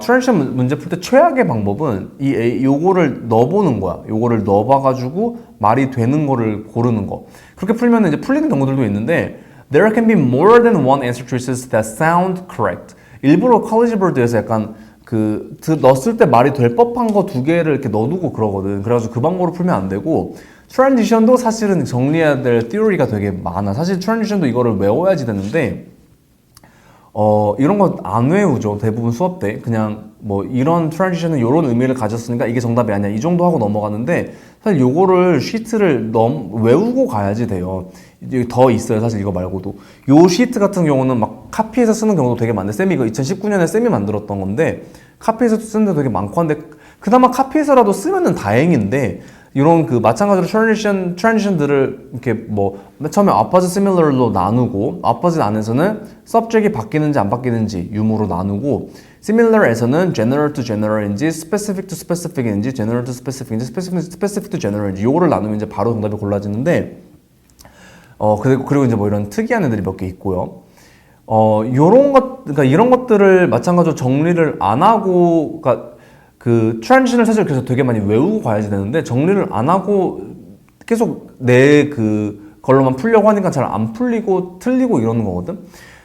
트랜지션 문제 풀 때 최악의 방법은 요거를 넣어보는 거야. 요거를 넣어봐가지고 말이 되는 거를 고르는 거. 그렇게 풀면 이제 풀리는 경우들도 있는데 There can be more than one answer choices that sound correct. 일부러 컬리지 보드에서 약간 넣었을 때 말이 될 법한 거 두 개를 이렇게 넣어두고 그러거든. 그래가지고 그 방법으로 풀면 안 되고 트랜지션도 사실은 정리해야 될 티어리가 되게 많아. 사실 트랜지션도 이거를 외워야지 되는데 이런 거 안 외우죠. 대부분 수업 때 그냥 뭐 이런 트랜지션은 이런 의미를 가졌으니까 이게 정답이 아니야 이 정도 하고 넘어가는데 사실 요거를 시트를 외우고 가야지 돼요. 더 있어요. 사실 이거 말고도 요 시트 같은 경우는 막 카피해서 쓰는 경우도 되게 많은데 쌤이 이거 2019년에 쌤이 만들었던 건데 카피해서 쓰는 데 되게 많고 한데 그나마 카피해서라도 쓰면은 다행인데 이런 마찬가지로 트랜지션들을 이렇게 뭐 처음에 opposite similar로 나누고 opposite 안에서는 subject이 바뀌는지 안 바뀌는지 유무로 나누고 similar에서는 general to general인지 specific to specific인지 general to specific인지 specific to general인지 요거를 나누면 이제 바로 정답이 골라지는데 그리고 이제 뭐 이런 특이한 애들이 몇 개 있고요. 그러니까 이런 것들을 마찬가지로 정리를 안 하고 그 트랜지션을 사실 그래서 되게 많이 외우고 가야지 되는데 정리를 안 하고 계속 내 걸로만 풀려고 하니까 잘 안 풀리고 틀리고 이러는 거거든.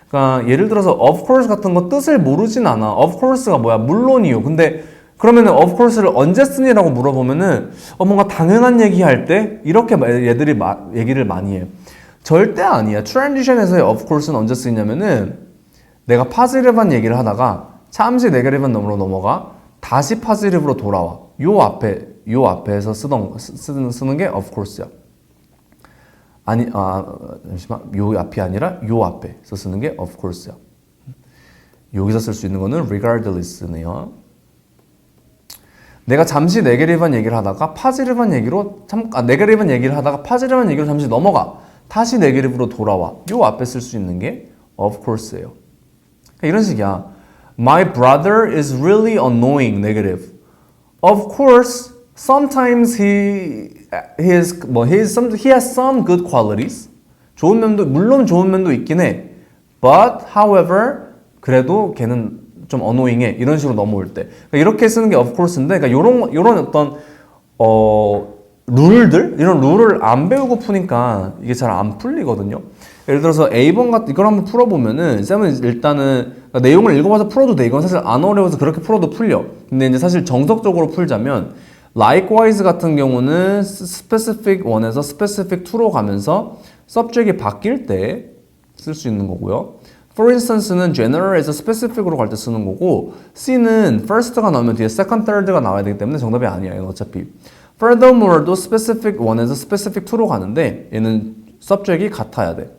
그러니까 예를 들어서 of course 같은 거 뜻을 모르진 않아. of course가 뭐야? 물론이요. 근데 그러면은 of course를 언제 쓰니라고 물어보면은 뭔가 당연한 얘기할 때 이렇게 얘들이 얘기를 많이 해. 절대 아니야. 트랜지션에서의 of course는 언제 쓰이냐면은 내가 positive한 얘기를 하다가 잠시 negative한 넘어가 다시 파지티브로 돌아와. 요 앞에서 쓰는 게 of course야. 잠시만. 요 앞이 아니라 요 앞에서 쓰는 게 of course야. 여기서 쓸 수 있는 거는 regardless네요. 내가 잠시 네게티브한 얘기를 하다가 파지티브한 얘기로 네게티브한 얘기를 하다가 파지티브한 얘기로 잠시 넘어가. 다시 네게티브로 돌아와. 요 앞에 쓸 수 있는 게 of course예요. 이런 식이야. My brother is really annoying. Negative. Of course, sometimes he has some good qualities. 물론 좋은 면도 있긴 해. But, however, 그래도 걔는 좀 annoying해. 이런 식으로 넘어올 때. 그러니까 이렇게 쓰는 게 of course인데, 그러니까 요런 어떤, 룰들? 이런 룰을 안 배우고 푸니까 이게 잘 안 풀리거든요. 예를 들어서 A번 같은 이걸 한번 풀어보면은 쌤은 일단은 그러니까 내용을 읽어봐서 풀어도 돼. 이건 사실 안 어려워서 그렇게 풀어도 풀려. 근데 이제 사실 정석적으로 풀자면 likewise 같은 경우는 specific 1에서 specific 2로 가면서 subject이 바뀔 때 쓸 수 있는 거고요. For instance는 general에서 specific으로 갈 때 쓰는 거고 C는 first가 나오면 뒤에 second, third가 나와야 되기 때문에 정답이 아니야. 이건 어차피. Furthermore도 specific 1에서 specific 2로 가는데 얘는 subject이 같아야 돼.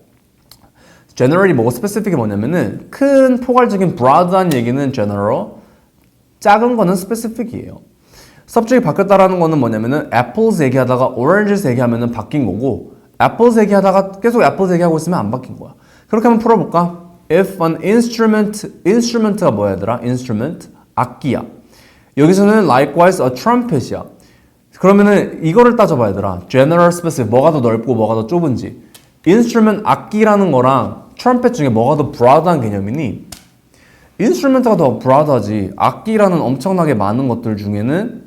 general이 뭐고 specific이 뭐냐면은 큰 포괄적인 broad한 얘기는 general, 작은 거는 specific이에요. subject이 바뀌었다라는 거는 뭐냐면은 apples 얘기하다가 oranges 얘기하면은 바뀐 거고 apples 얘기하다가 계속 apples 얘기하고 있으면 안 바뀐 거야. 그렇게 한번 풀어볼까? If an instrument가 뭐야 얘들아? instrument, 악기야. 여기서는 likewise a trumpet이야. 그러면은 이거를 따져봐 얘들아. general, specific, 뭐가 더 넓고 뭐가 더 좁은지. instrument, 악기라는 거랑 트럼펫 중에 뭐가 더 broad한 개념이니? instrument가 더 broad하지. 악기라는 엄청나게 많은 것들 중에는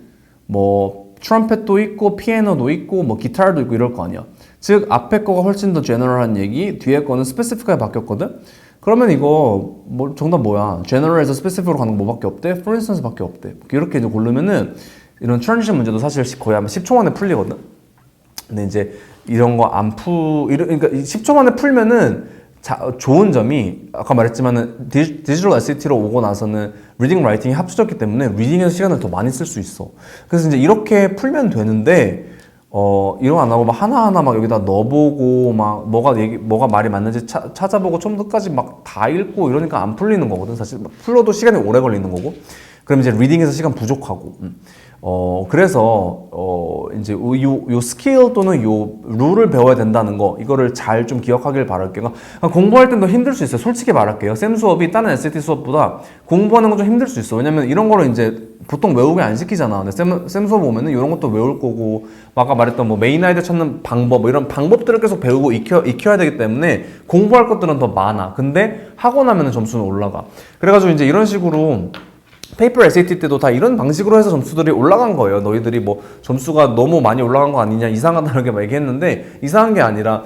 뭐 트럼펫도 있고 피아노도 있고 뭐 기타도 있고 이럴 거 아니야. 즉 앞에 거가 훨씬 더 general한 얘기, 뒤에 거는 specific하게 바뀌었거든? 그러면 이거 뭐 정답 뭐야? general에서 specific으로 가는 거 뭐밖에 없대? for instance밖에 없대. 이렇게 이제 고르면은 이런 transition 문제도 사실 거의 한 10초 만에 풀리거든? 근데 이제 이런 거 그러니까 10초 만에 풀면은 좋은 점이 아까 말했지만은 디지털 SAT로 오고 나서는 리딩, 라이팅이 합쳐졌기 때문에 리딩에서 시간을 더 많이 쓸 수 있어. 그래서 이제 이렇게 풀면 되는데 이런 거 안 하고 막 하나하나 막 여기다 넣어보고 막 뭐가 말이 맞는지 찾아보고 처음부터 끝까지 막 다 읽고 이러니까 안 풀리는 거거든. 사실 풀어도 시간이 오래 걸리는 거고. 그럼 이제 리딩에서 시간 부족하고. 그래서 이제 요 스킬 또는 요 룰을 배워야 된다는 거 이거를 잘 좀 기억하길 바랄게요. 그러니까 공부할 땐 더 힘들 수 있어요. 솔직히 말할게요. 쌤 수업이 다른 SAT 수업보다 공부하는 건 좀 힘들 수 있어. 왜냐면 이런 거를 이제 보통 외우게 안 시키잖아. 근데 쌤 수업 보면은 이런 것도 외울 거고 아까 말했던 뭐 메인 아이디어 찾는 방법 뭐 이런 방법들을 계속 배우고 익혀야 되기 때문에 공부할 것들은 더 많아. 근데 하고 나면은 점수는 올라가. 그래가지고 이제 이런 식으로 페이퍼 SAT 때도 다 이런 방식으로 해서 점수들이 올라간 거예요. 너희들이 뭐 점수가 너무 많이 올라간 거 아니냐 이상하다는 게 얘기했는데 이상한 게 아니라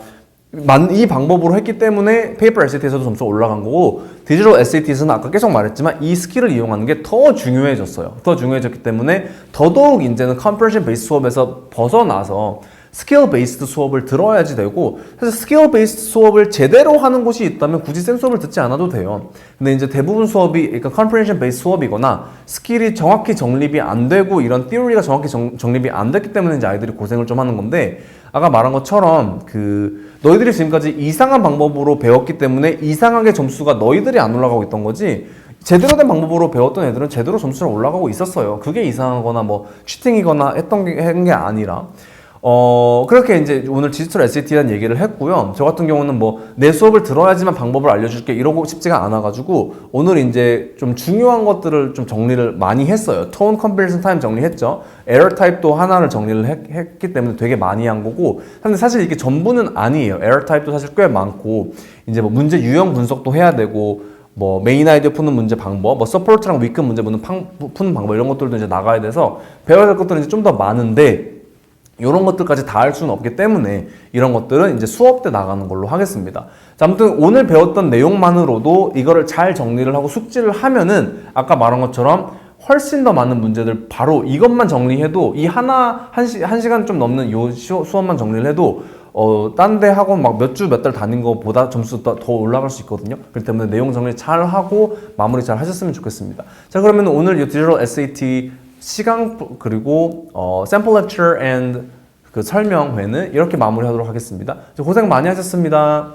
이 방법으로 했기 때문에 페이퍼 SAT에서도 점수가 올라간 거고 디지털 SAT에서는 아까 계속 말했지만 이 스킬을 이용하는 게 더 중요해졌어요. 더 중요해졌기 때문에 더더욱 이제는 컴프레션 베이스 수업에서 벗어나서 스킬 베이스드 수업을 들어야지 되고 사실 스킬 베이스드 수업을 제대로 하는 곳이 있다면 굳이 쌤 수업을 듣지 않아도 돼요. 근데 이제 대부분 수업이 그러니까 컴프레션 베이스 수업이거나 스킬이 정확히 정립이 안 되고 이런 티오리가 정확히 정립이 안 됐기 때문에 이제 아이들이 고생을 좀 하는 건데 아까 말한 것처럼 너희들이 지금까지 이상한 방법으로 배웠기 때문에 이상하게 점수가 너희들이 안 올라가고 있던 거지 제대로 된 방법으로 배웠던 애들은 제대로 점수가 올라가고 있었어요. 그게 이상하거나 뭐 치팅이거나 했던 게 아니라 그렇게 이제 오늘 디지털 SAT라는 얘기를 했고요. 저 같은 경우는 뭐 내 수업을 들어야지만 방법을 알려줄게 이러고 싶지가 않아가지고 오늘 이제 좀 중요한 것들을 좀 정리를 많이 했어요. Tone Comparison Time 정리했죠. Error Type도 하나를 정리를 했기 때문에 되게 많이 한 거고 근데 사실 이게 전부는 아니에요. Error Type도 사실 꽤 많고 이제 뭐 문제 유형 분석도 해야 되고 뭐 메인 아이디어 푸는 문제 방법, 뭐 서포트랑 위크 문제 푸는 방법 이런 것들도 이제 나가야 돼서 배워야 될 것들은 이제 좀 더 많은데 이런 것들까지 다 할 수는 없기 때문에 이런 것들은 이제 수업 때 나가는 걸로 하겠습니다. 자, 아무튼 오늘 배웠던 내용만으로도 이거를 잘 정리를 하고 숙지를 하면은 아까 말한 것처럼 훨씬 더 많은 문제들 바로 이것만 정리해도 이 한 시간 좀 넘는 요 수업만 정리를 해도 딴 데 학원 막 몇 주 몇 달 다닌 것보다 점수도 더 올라갈 수 있거든요. 그렇기 때문에 내용 정리 잘 하고 마무리 잘 하셨으면 좋겠습니다. 자, 그러면 오늘 이 디지털 SAT 시간 그리고 샘플 렉처 앤 그 설명회는 이렇게 마무리하도록 하겠습니다. 고생 많이 하셨습니다.